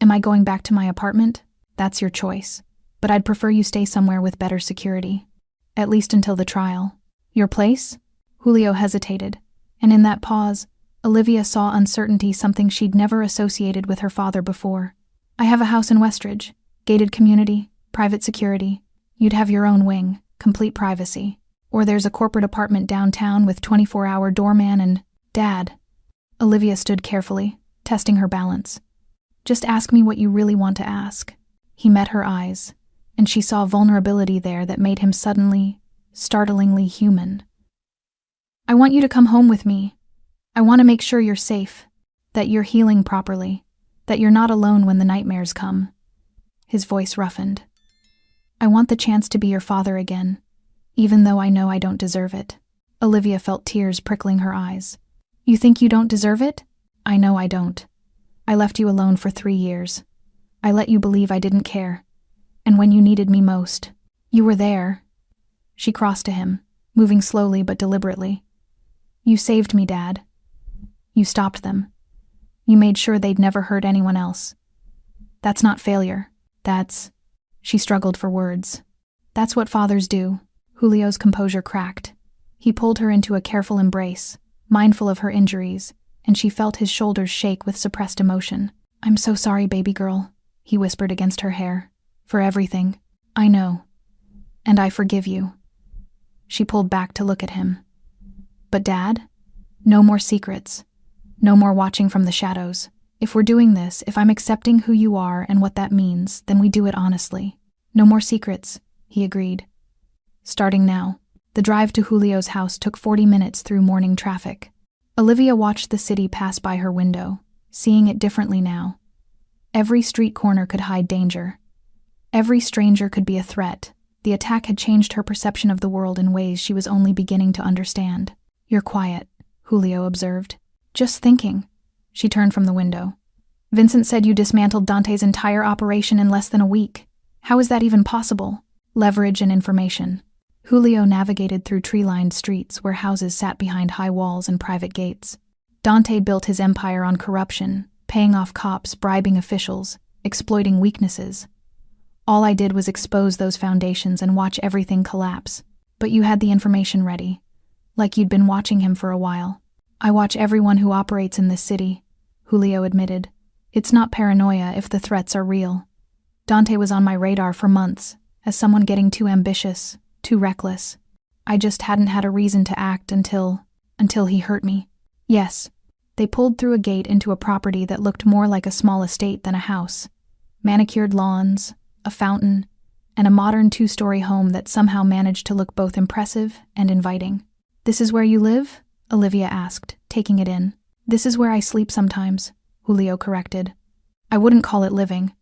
Am I going back to my apartment? That's your choice. But I'd prefer you stay somewhere with better security. At least until the trial. Your place? Julio hesitated, and in that pause, Olivia saw uncertainty, something she'd never associated with her father before. I have a house in Westridge, gated community, private security. You'd have your own wing, complete privacy. Or there's a corporate apartment downtown with 24-hour doorman and... Dad. Olivia stood carefully, testing her balance. Just ask me what you really want to ask. He met her eyes, and she saw vulnerability there that made him suddenly, startlingly human. I want you to come home with me. I want to make sure you're safe, that you're healing properly, that you're not alone when the nightmares come. His voice roughened. I want the chance to be your father again, even though I know I don't deserve it. Olivia felt tears prickling her eyes. You think you don't deserve it? I know I don't. I left you alone for 3 years. I let you believe I didn't care. And when you needed me most, you were there. She crossed to him, moving slowly but deliberately. You saved me, Dad. You stopped them. You made sure they'd never hurt anyone else. That's not failure. That's... She struggled for words. That's what fathers do. Julio's composure cracked. He pulled her into a careful embrace, mindful of her injuries, and she felt his shoulders shake with suppressed emotion. I'm so sorry, baby girl, he whispered against her hair. For everything. I know. And I forgive you. She pulled back to look at him. But Dad? No more secrets. No more watching from the shadows. If we're doing this, if I'm accepting who you are and what that means, then we do it honestly. No more secrets, he agreed. Starting now. The drive to Julio's house took 40 minutes through morning traffic. Olivia watched the city pass by her window, seeing it differently now. Every street corner could hide danger. Every stranger could be a threat. The attack had changed her perception of the world in ways she was only beginning to understand. You're quiet, Julio observed. Just thinking. She turned from the window. Vincent said you dismantled Dante's entire operation in less than a week. How is that even possible? Leverage and information. Julio navigated through tree-lined streets where houses sat behind high walls and private gates. Dante built his empire on corruption, paying off cops, bribing officials, exploiting weaknesses. All I did was expose those foundations and watch everything collapse. But you had the information ready, like you'd been watching him for a while. I watch everyone who operates in this city, Julio admitted. It's not paranoia if the threats are real. Dante was on my radar for months, as someone getting too ambitious, too reckless. I just hadn't had a reason to act until he hurt me. Yes, they pulled through a gate into a property that looked more like a small estate than a house. Manicured lawns, a fountain, and a modern 2-story home that somehow managed to look both impressive and inviting. This is where you live? Olivia asked, taking it in. This is where I sleep sometimes, Julio corrected. I wouldn't call it living.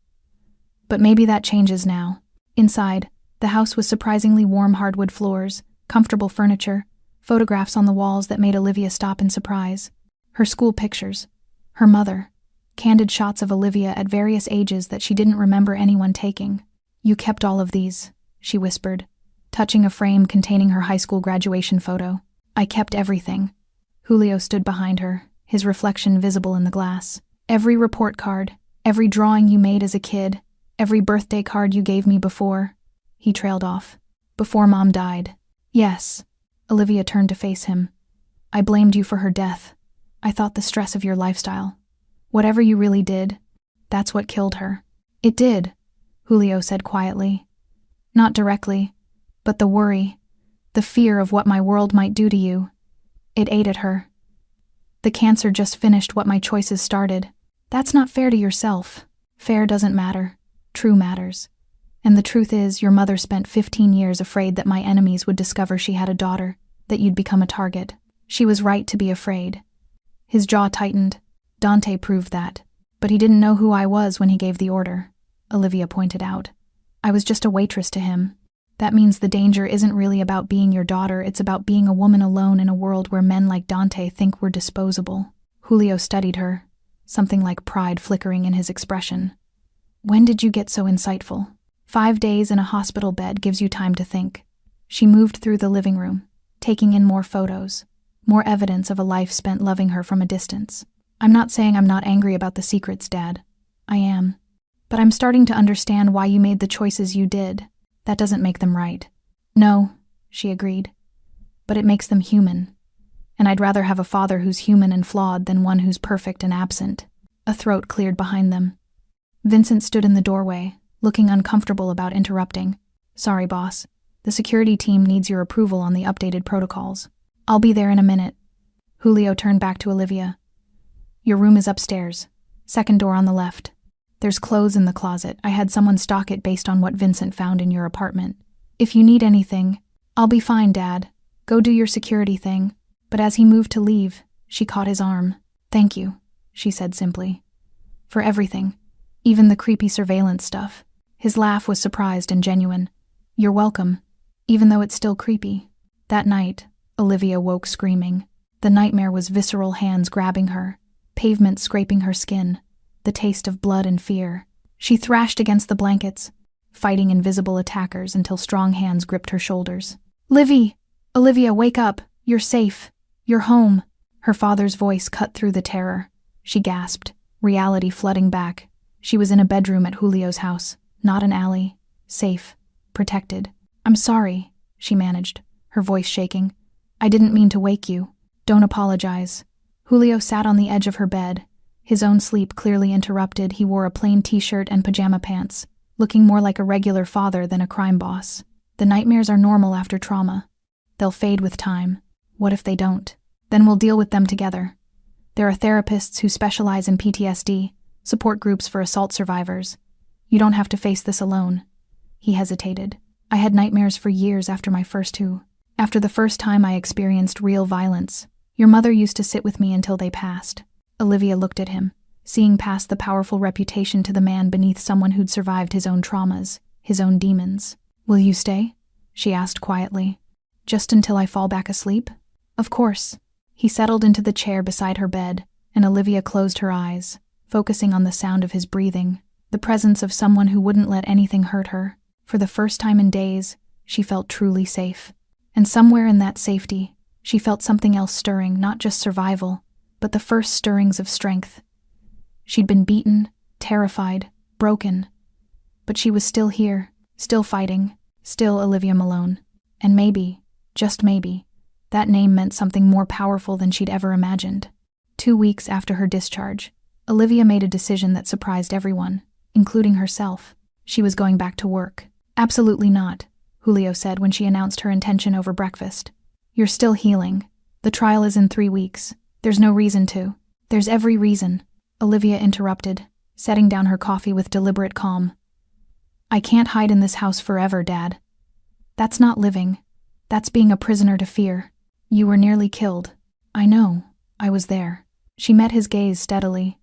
But maybe that changes now. Inside, the house was surprisingly warm hardwood floors, comfortable furniture, photographs on the walls that made Olivia stop in surprise. Her school pictures, her mother, candid shots of Olivia at various ages that she didn't remember anyone taking. You kept all of these, she whispered, touching a frame containing her high school graduation photo. I kept everything. Julio stood behind her, his reflection visible in the glass. Every report card, every drawing you made as a kid, every birthday card you gave me before. He trailed off. Before Mom died. Yes. Olivia turned to face him. I blamed you for her death. I thought the stress of your lifestyle. Whatever you really did, that's what killed her. It did, Julio said quietly. Not directly, but the worry, the fear of what my world might do to you. It ate at her. The cancer just finished what my choices started. That's not fair to yourself. Fair doesn't matter. True matters. And the truth is, your mother spent 15 years afraid that my enemies would discover she had a daughter, that you'd become a target. She was right to be afraid. His jaw tightened. Dante proved that. But he didn't know who I was when he gave the order, Olivia pointed out. I was just a waitress to him. That means the danger isn't really about being your daughter, it's about being a woman alone in a world where men like Dante think we're disposable. Julio studied her, something like pride flickering in his expression. When did you get so insightful? 5 days in a hospital bed gives you time to think. She moved through the living room, taking in more photos, more evidence of a life spent loving her from a distance. I'm not saying I'm not angry about the secrets, Dad. I am. But I'm starting to understand why you made the choices you did. That doesn't make them right. No, she agreed. But it makes them human. And I'd rather have a father who's human and flawed than one who's perfect and absent. A throat cleared behind them. Vincent stood in the doorway, looking uncomfortable about interrupting. Sorry, boss. The security team needs your approval on the updated protocols. I'll be there in a minute. Julio turned back to Olivia. Your room is upstairs. Second door on the left. There's clothes in the closet. I had someone stock it based on what Vincent found in your apartment. If you need anything, I'll be fine, Dad. Go do your security thing. But as he moved to leave, she caught his arm. Thank you, she said simply. For everything. Even the creepy surveillance stuff. His laugh was surprised and genuine. You're welcome. Even though it's still creepy. That night, Olivia woke screaming. The nightmare was visceral hands grabbing her, pavement scraping her skin, the taste of blood and fear. She thrashed against the blankets, fighting invisible attackers until strong hands gripped her shoulders. Livy! Olivia, wake up! You're safe. You're home. Her father's voice cut through the terror. She gasped, reality flooding back. She was in a bedroom at Julio's house, not an alley. Safe. Protected. I'm sorry, she managed, her voice shaking. I didn't mean to wake you. Don't apologize. Julio sat on the edge of her bed. His own sleep clearly interrupted. He wore a plain t-shirt and pajama pants, looking more like a regular father than a crime boss. The nightmares are normal after trauma. They'll fade with time. What if they don't? Then we'll deal with them together. There are therapists who specialize in PTSD, support groups for assault survivors. You don't have to face this alone. He hesitated. I had nightmares for years after my first two. After the first time I experienced real violence. Your mother used to sit with me until they passed. Olivia looked at him, seeing past the powerful reputation to the man beneath someone who'd survived his own traumas, his own demons. Will you stay? She asked quietly. Just until I fall back asleep? Of course. He settled into the chair beside her bed, and Olivia closed her eyes, focusing on the sound of his breathing, the presence of someone who wouldn't let anything hurt her. For the first time in days, she felt truly safe. And somewhere in that safety, she felt something else stirring, not just survival, but the first stirrings of strength. She'd been beaten, terrified, broken. But she was still here, still fighting, still Olivia Malone. And maybe, just maybe, that name meant something more powerful than she'd ever imagined. 2 weeks after her discharge, Olivia made a decision that surprised everyone, including herself. She was going back to work. Absolutely not, Julio said when she announced her intention over breakfast. You're still healing. The trial is in 3 weeks. There's no reason to. There's every reason, Olivia interrupted, setting down her coffee with deliberate calm. I can't hide in this house forever, Dad. That's not living. That's being a prisoner to fear. You were nearly killed. I know. I was there. She met his gaze steadily.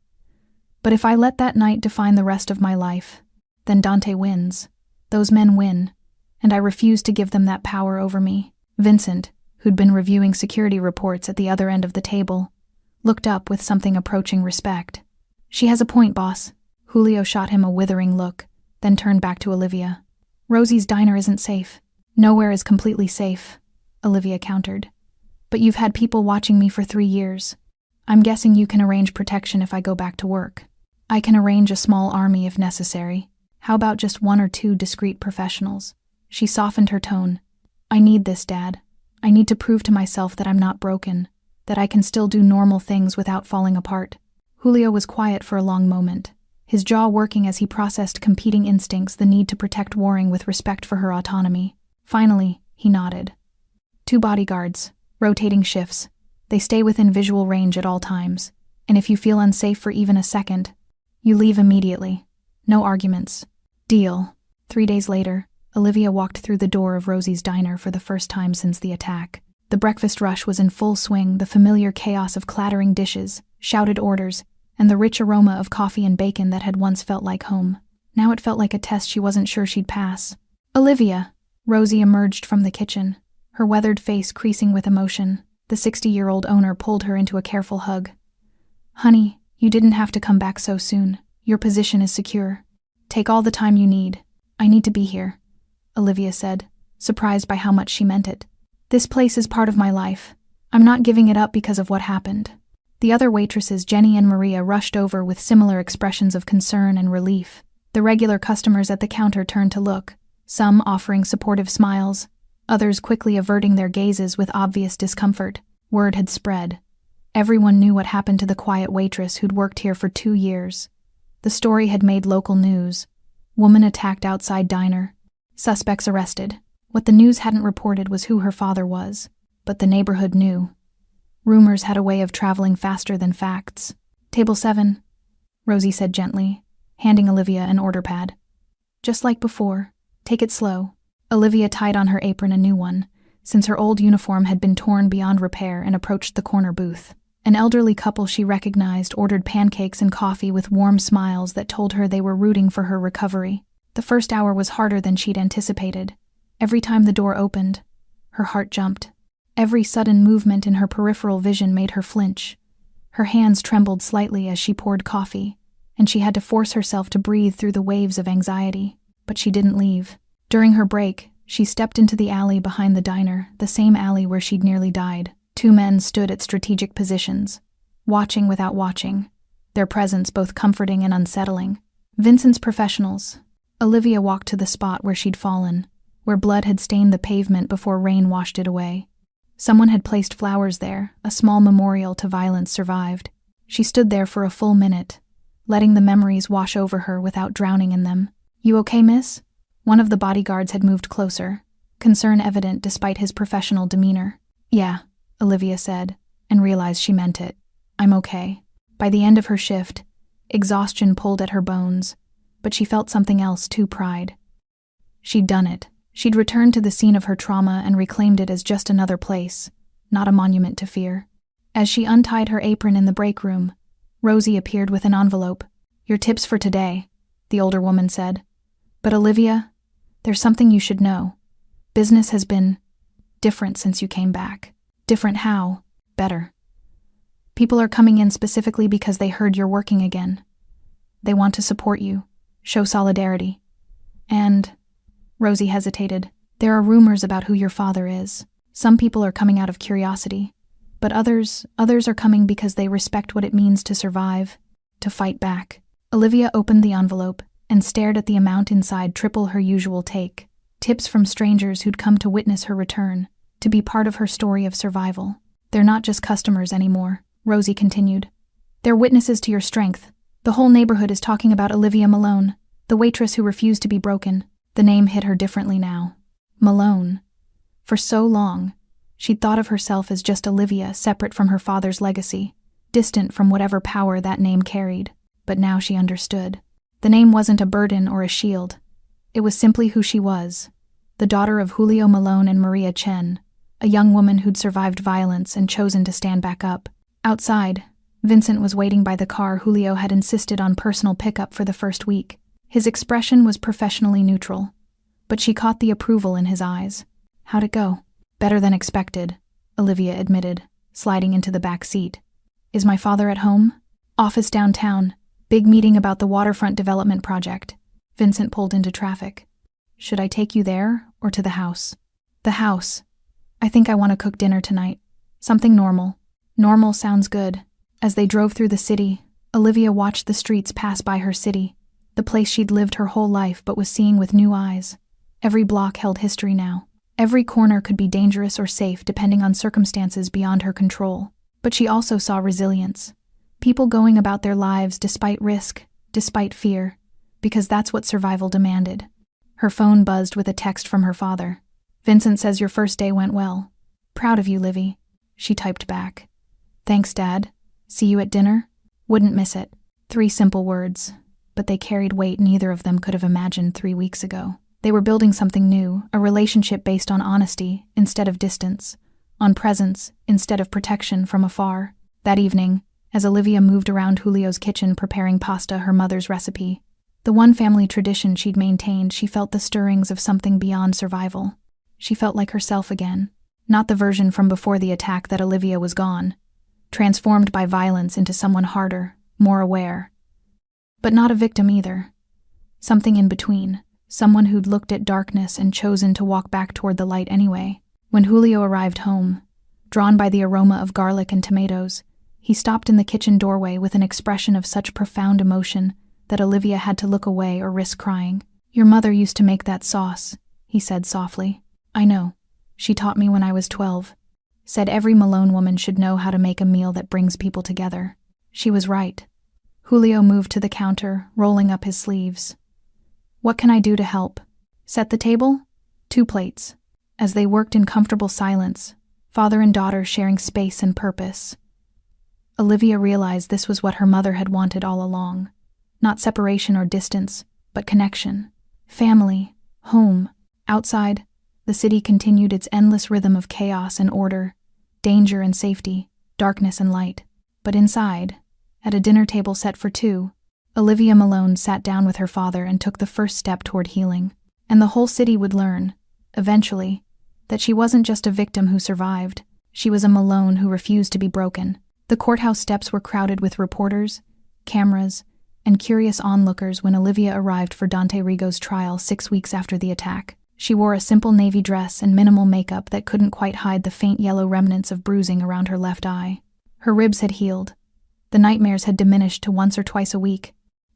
But if I let that night define the rest of my life, then Dante wins. Those men win. And I refuse to give them that power over me. Vincent, who'd been reviewing security reports at the other end of the table, looked up with something approaching respect. She has a point, boss. Julio shot him a withering look, then turned back to Olivia. Rosie's diner isn't safe. Nowhere is completely safe, Olivia countered. But you've had people watching me for 3 years. I'm guessing you can arrange protection if I go back to work. I can arrange a small army if necessary. How about just 1 or 2 discreet professionals? She softened her tone. I need this, Dad. I need to prove to myself that I'm not broken, that I can still do normal things without falling apart. Julio was quiet for a long moment, his jaw working as he processed competing instincts, the need to protect warring with respect for her autonomy. Finally, he nodded. 2 bodyguards, rotating shifts. They stay within visual range at all times, and if you feel unsafe for even a second, you leave immediately. No arguments. Deal. 3 days later, Olivia walked through the door of Rosie's diner for the first time since the attack. The breakfast rush was in full swing, the familiar chaos of clattering dishes, shouted orders, and the rich aroma of coffee and bacon that had once felt like home. Now it felt like a test she wasn't sure she'd pass. Olivia! Rosie emerged from the kitchen, her weathered face creasing with emotion. The 60-year-old owner pulled her into a careful hug. Honey, you didn't have to come back so soon. Your position is secure. Take all the time you need. I need to be here, Olivia said, surprised by how much she meant it. This place is part of my life. I'm not giving it up because of what happened. The other waitresses, Jenny and Maria, rushed over with similar expressions of concern and relief. The regular customers at the counter turned to look, some offering supportive smiles, others quickly averting their gazes with obvious discomfort. Word had spread. Everyone knew what happened to the quiet waitress who'd worked here for 2 years. The story had made local news. Woman attacked outside diner. Suspects arrested. What the news hadn't reported was who her father was, but the neighborhood knew. Rumors had a way of traveling faster than facts. Table 7, Rosie said gently, handing Olivia an order pad. Just like before. Take it slow. Olivia tied on her apron, a new one, since her old uniform had been torn beyond repair, and approached the corner booth. An elderly couple she recognized ordered pancakes and coffee with warm smiles that told her they were rooting for her recovery. The first hour was harder than she'd anticipated. Every time the door opened, her heart jumped. Every sudden movement in her peripheral vision made her flinch. Her hands trembled slightly as she poured coffee, and she had to force herself to breathe through the waves of anxiety. But she didn't leave. During her break, she stepped into the alley behind the diner, the same alley where she'd nearly died. 2 men stood at strategic positions, watching without watching, their presence both comforting and unsettling. Vincent's professionals. Olivia walked to the spot where she'd fallen, where blood had stained the pavement before rain washed it away. Someone had placed flowers there, a small memorial to violence survived. She stood there for a full minute, letting the memories wash over her without drowning in them. You okay, miss? One of the bodyguards had moved closer, concern evident despite his professional demeanor. Yeah, Olivia said, and realized she meant it. I'm okay. By the end of her shift, exhaustion pulled at her bones, but she felt something else too: pride. She'd done it. She'd returned to the scene of her trauma and reclaimed it as just another place, not a monument to fear. As she untied her apron in the break room, Rosie appeared with an envelope. Your tips for today, the older woman said. But Olivia, there's something you should know. Business has been different since you came back. Different how? Better. People are coming in specifically because they heard you're working again. They want to support you, show solidarity. And, Rosie hesitated, there are rumors about who your father is. Some people are coming out of curiosity, but others are coming because they respect what it means to survive, to fight back. Olivia opened the envelope and stared at the amount inside, triple her usual take. Tips from strangers who'd come to witness her return, to be part of her story of survival. They're not just customers anymore, Rosie continued. They're witnesses to your strength. The whole neighborhood is talking about Olivia Malone, the waitress who refused to be broken. The name hit her differently now. Malone. For so long, she'd thought of herself as just Olivia, separate from her father's legacy, distant from whatever power that name carried. But now she understood. The name wasn't a burden or a shield. It was simply who she was, the daughter of Julio Malone and Maria Chen, a young woman who'd survived violence and chosen to stand back up. Outside, Vincent was waiting by the car Julio had insisted on personal pickup for the first week. His expression was professionally neutral, but she caught the approval in his eyes. How'd it go? Better than expected, Olivia admitted, sliding into the back seat. Is my father at home? Office downtown. Big meeting about the waterfront development project. Vincent pulled into traffic. Should I take you there or to the house? The house. I think I want to cook dinner tonight. Something normal. Normal sounds good. As they drove through the city, Olivia watched the streets pass by her city, the place she'd lived her whole life but was seeing with new eyes. Every block held history now. Every corner could be dangerous or safe depending on circumstances beyond her control. But she also saw resilience. People going about their lives despite risk, despite fear, because that's what survival demanded. Her phone buzzed with a text from her father. "Vincent says your first day went well. Proud of you, Livy." She typed back. "Thanks, Dad. See you at dinner? Wouldn't miss it." 3 simple words, but they carried weight neither of them could have imagined 3 weeks ago. They were building something new, a relationship based on honesty instead of distance, on presence instead of protection from afar. That evening, as Olivia moved around Julio's kitchen preparing pasta, her mother's recipe, the one family tradition she'd maintained, she felt the stirrings of something beyond survival. She felt like herself again, not the version from before the attack that Olivia was gone, transformed by violence into someone harder, more aware. But not a victim either. Something in between, someone who'd looked at darkness and chosen to walk back toward the light anyway. When Julio arrived home, drawn by the aroma of garlic and tomatoes, he stopped in the kitchen doorway with an expression of such profound emotion that Olivia had to look away or risk crying. "Your mother used to make that sauce," he said softly. "I know. She taught me when I was 12. Said every Malone woman should know how to make a meal that brings people together. She was right." Julio moved to the counter, rolling up his sleeves. "What can I do to help? Set the table?" 2 plates. As they worked in comfortable silence, father and daughter sharing space and purpose, Olivia realized this was what her mother had wanted all along. Not separation or distance, but connection. Family, home. Outside, the city continued its endless rhythm of chaos and order, danger and safety, darkness and light. But inside, at a dinner table set for 2, Olivia Malone sat down with her father and took the first step toward healing. And the whole city would learn, eventually, that she wasn't just a victim who survived. She was a Malone who refused to be broken. The courthouse steps were crowded with reporters, cameras, and curious onlookers when Olivia arrived for Dante Rigo's trial 6 weeks after the attack. She wore a simple navy dress and minimal makeup that couldn't quite hide the faint yellow remnants of bruising around her left eye. Her ribs had healed. The nightmares had diminished to once or twice a week,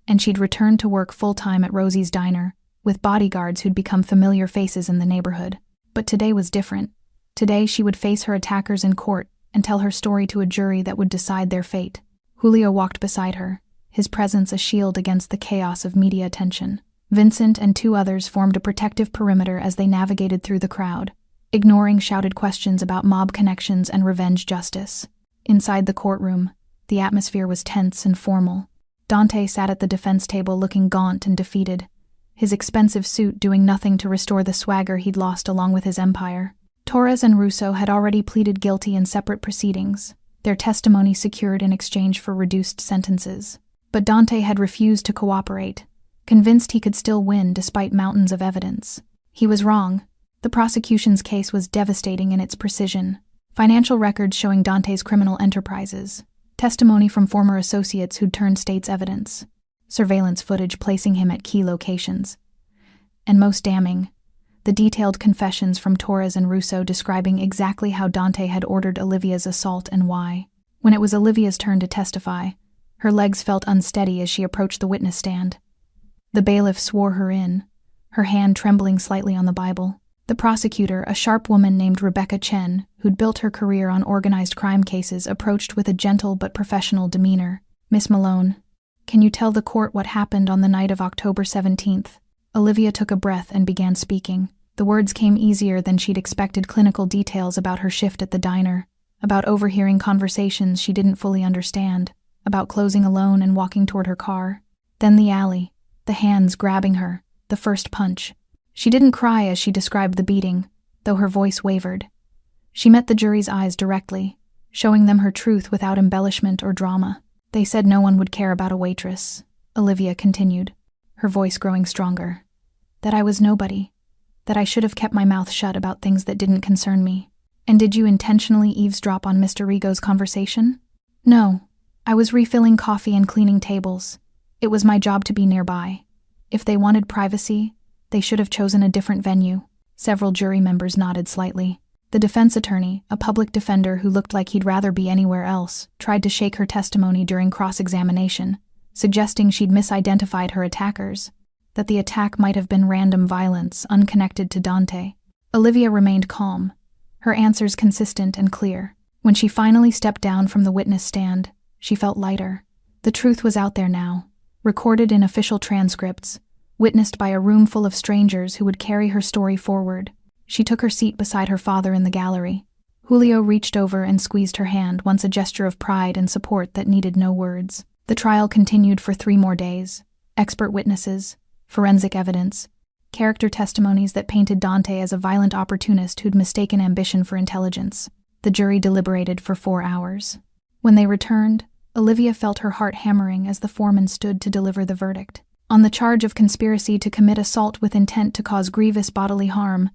and she'd returned to work full-time at Rosie's Diner, with bodyguards who'd become familiar faces in the neighborhood. But today was different. Today she would face her attackers in court and tell her story to a jury that would decide their fate. Julio walked beside her, his presence a shield against the chaos of media attention. Vincent and 2 others formed a protective perimeter as they navigated through the crowd, ignoring shouted questions about mob connections and revenge justice. Inside the courtroom, the atmosphere was tense and formal. Dante sat at the defense table looking gaunt and defeated, his expensive suit doing nothing to restore the swagger he'd lost along with his empire. Torres and Russo had already pleaded guilty in separate proceedings, their testimony secured in exchange for reduced sentences. But Dante had refused to cooperate, convinced he could still win despite mountains of evidence. He was wrong. The prosecution's case was devastating in its precision. Financial records showing Dante's criminal enterprises, testimony from former associates who'd turned state's evidence, surveillance footage placing him at key locations, and most damning, the detailed confessions from Torres and Russo describing exactly how Dante had ordered Olivia's assault and why. When it was Olivia's turn to testify, her legs felt unsteady as she approached the witness stand. The bailiff swore her in, her hand trembling slightly on the Bible. The prosecutor, a sharp woman named Rebecca Chen, who'd built her career on organized crime cases, approached with a gentle but professional demeanor. "Miss Malone, can you tell the court what happened on the night of October 17th? Olivia took a breath and began speaking. The words came easier than she'd expected, clinical details about her shift at the diner, about overhearing conversations she didn't fully understand, about closing alone and walking toward her car. Then the alley, the hands grabbing her, the first punch. She didn't cry as she described the beating, though her voice wavered. She met the jury's eyes directly, showing them her truth without embellishment or drama. They said no one would care about a waitress, Olivia continued, her voice growing stronger. That I was nobody. That I should have kept my mouth shut about things that didn't concern me. And did you intentionally eavesdrop on Mr. Rigo's conversation? No. I was refilling coffee and cleaning tables. It was my job to be nearby. If they wanted privacy, they should have chosen a different venue. Several jury members nodded slightly. The defense attorney, a public defender who looked like he'd rather be anywhere else, tried to shake her testimony during cross-examination, suggesting she'd misidentified her attackers, that the attack might have been random violence unconnected to Dante. Olivia remained calm, her answers consistent and clear. When she finally stepped down from the witness stand, she felt lighter. The truth was out there now, recorded in official transcripts, witnessed by a room full of strangers who would carry her story forward. She took her seat beside her father in the gallery. Julio reached over and squeezed her hand, once a gesture of pride and support that needed no words. The trial continued for 3 more days. Expert witnesses, forensic evidence, character testimonies that painted Dante as a violent opportunist who'd mistaken ambition for intelligence. The jury deliberated for 4 hours. When they returned, Olivia felt her heart hammering as the foreman stood to deliver the verdict. On the charge of conspiracy to commit assault with intent to cause grievous bodily harm,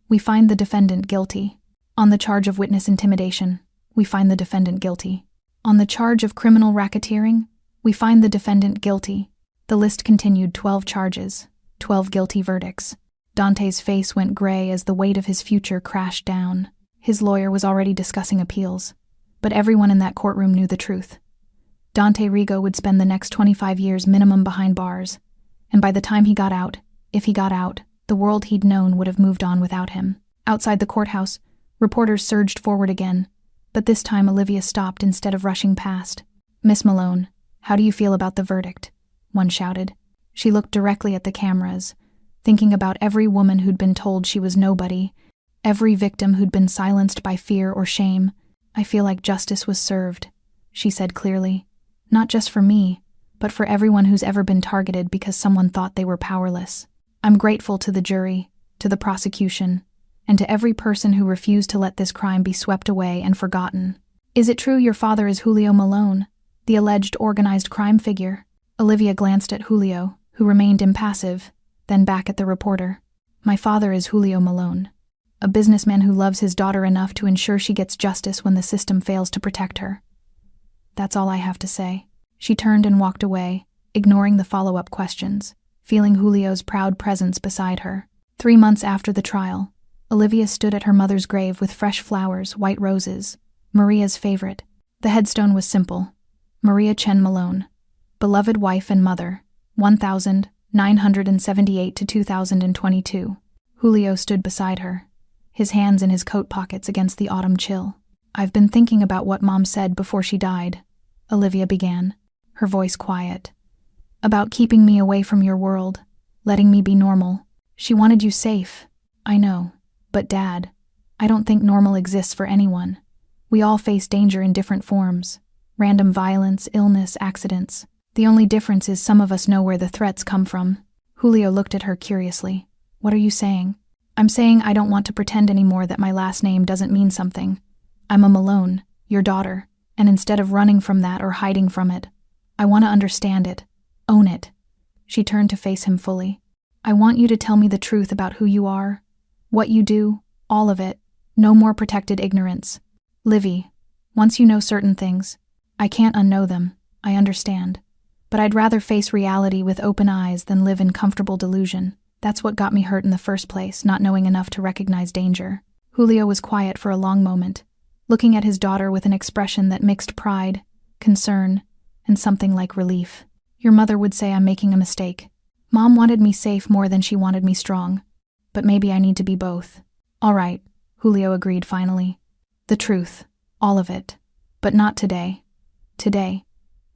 we find the defendant guilty. On the charge of witness intimidation, we find the defendant guilty. On the charge of criminal racketeering, we find the defendant guilty. The list continued: 12 charges, 12 guilty verdicts. Dante's face went gray as the weight of his future crashed down. His lawyer was already discussing appeals, but everyone in that courtroom knew the truth. Dante Rigo would spend the next 25 years minimum behind bars, and by the time he got out, if he got out, the world he'd known would have moved on without him. Outside the courthouse, reporters surged forward again, but this time Olivia stopped instead of rushing past. "Miss Malone, how do you feel about the verdict?" one shouted. She looked directly at the cameras, thinking about every woman who'd been told she was nobody, every victim who'd been silenced by fear or shame. "I feel like justice was served," she said clearly. "Not just for me, but for everyone who's ever been targeted because someone thought they were powerless. I'm grateful to the jury, to the prosecution, and to every person who refused to let this crime be swept away and forgotten." "Is it true your father is Julio Malone, the alleged organized crime figure?" Olivia glanced at Julio, who remained impassive, then back at the reporter. "My father is Julio Malone, a businessman who loves his daughter enough to ensure she gets justice when the system fails to protect her. That's all I have to say." She turned and walked away, ignoring the follow-up questions, feeling Julio's proud presence beside her. 3 months after the trial, Olivia stood at her mother's grave with fresh flowers, white roses, Maria's favorite. The headstone was simple: Maria Chen Malone, beloved wife and mother, 1978 to 2022. Julio stood beside her, his hands in his coat pockets against the autumn chill. "I've been thinking about what Mom said before she died," Olivia began, her voice quiet. "About keeping me away from your world, letting me be normal. She wanted you safe. I know. But Dad, I don't think normal exists for anyone. We all face danger in different forms. Random violence, illness, accidents. The only difference is some of us know where the threats come from." Julio looked at her curiously. "What are you saying?" "I'm saying I don't want to pretend anymore that my last name doesn't mean something. I'm a Malone, your daughter, and instead of running from that or hiding from it, I want to understand it, own it." She turned to face him fully. "I want you to tell me the truth about who you are, what you do, all of it. No more protected ignorance. Livy, once you know certain things, I can't unknow them, I understand. But I'd rather face reality with open eyes than live in comfortable delusion. That's what got me hurt in the first place, not knowing enough to recognize danger." Julio was quiet for a long moment, looking at his daughter with an expression that mixed pride, concern, and something like relief. "Your mother would say I'm making a mistake. Mom wanted me safe more than she wanted me strong. But maybe I need to be both." "All right," Julio agreed finally. "The truth, all of it. But not today. Today,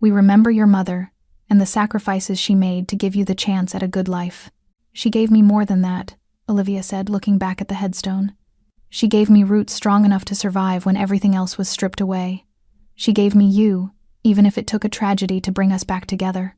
we remember your mother and the sacrifices she made to give you the chance at a good life." "She gave me more than that," Olivia said, looking back at the headstone. "She gave me roots strong enough to survive when everything else was stripped away. She gave me you, even if it took a tragedy to bring us back together."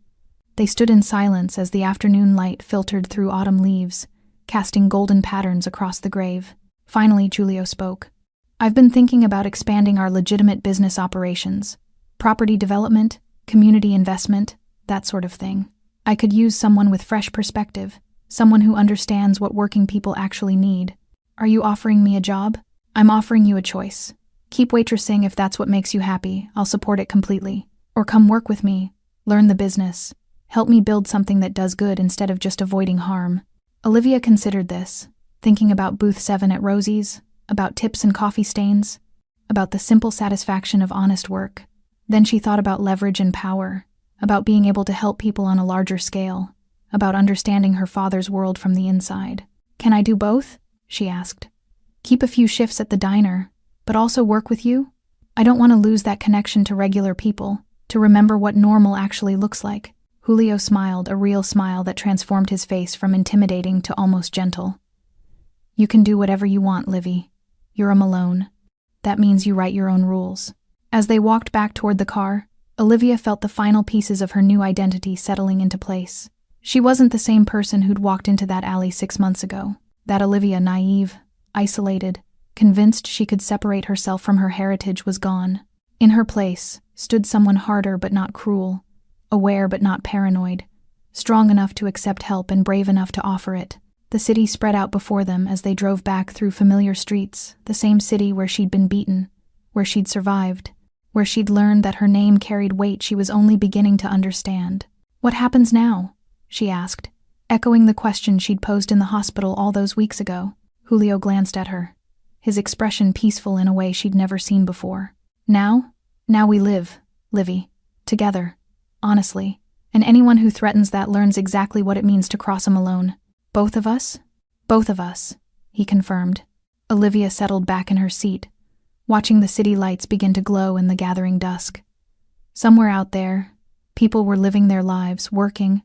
They stood in silence as the afternoon light filtered through autumn leaves, casting golden patterns across the grave. Finally, Julio spoke. "I've been thinking about expanding our legitimate business operations. Property development, community investment, that sort of thing. I could use someone with fresh perspective, someone who understands what working people actually need. Are you offering me a job?" "I'm offering you a choice. Keep waitressing if that's what makes you happy, I'll support it completely. Or come work with me, learn the business, help me build something that does good instead of just avoiding harm." Olivia considered this, thinking about Booth 7 at Rosie's, about tips and coffee stains, about the simple satisfaction of honest work. Then she thought about leverage and power, about being able to help people on a larger scale, about understanding her father's world from the inside. "Can I do both?" she asked. Keep a few shifts at the diner, but also work with you? I don't want to lose that connection to regular people, to remember what normal actually looks like." Julio smiled, a real smile that transformed his face from intimidating to almost gentle. "You can do whatever you want, Livy. You're a Malone. That means you write your own rules." As they walked back toward the car, Olivia felt the final pieces of her new identity settling into place. She wasn't the same person who'd walked into that alley 6 months ago. That Olivia, naive, isolated, convinced she could separate herself from her heritage, was gone. In her place stood someone harder but not cruel, aware but not paranoid, strong enough to accept help and brave enough to offer it. The city spread out before them as they drove back through familiar streets, the same city where she'd been beaten, where she'd survived, where she'd learned that her name carried weight she was only beginning to understand. "What happens now?" she asked, echoing the question she'd posed in the hospital all those weeks ago. Julio glanced at her, his expression peaceful in a way she'd never seen before. Now we live, Livy, together, honestly, and anyone who threatens that learns exactly what it means to cross a Malone. Both of us? Both of us, he confirmed. Olivia settled back in her seat, watching the city lights begin to glow in the gathering dusk. Somewhere out there, people were living their lives, working,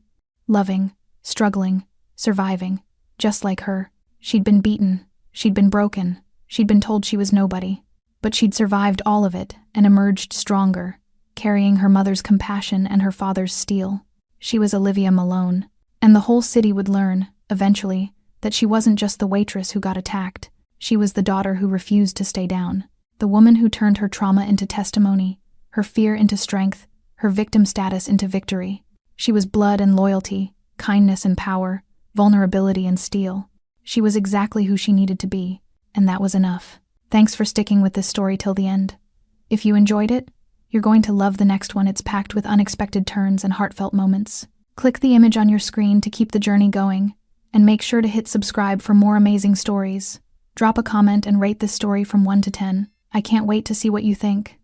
loving, struggling, surviving, just like her. She'd been beaten, she'd been broken, she'd been told she was nobody, but she'd survived all of it and emerged stronger, carrying her mother's compassion and her father's steel. She was Olivia Malone, and the whole city would learn, eventually, that she wasn't just the waitress who got attacked. She was the daughter who refused to stay down, the woman who turned her trauma into testimony, her fear into strength, her victim status into victory. She was blood and loyalty, kindness and power, vulnerability and steel. She was exactly who she needed to be, and that was enough. Thanks for sticking with this story till the end. If you enjoyed it, you're going to love the next one. It's packed with unexpected turns and heartfelt moments. Click the image on your screen to keep the journey going, and make sure to hit subscribe for more amazing stories. Drop a comment and rate this story from 1 to 10. I can't wait to see what you think.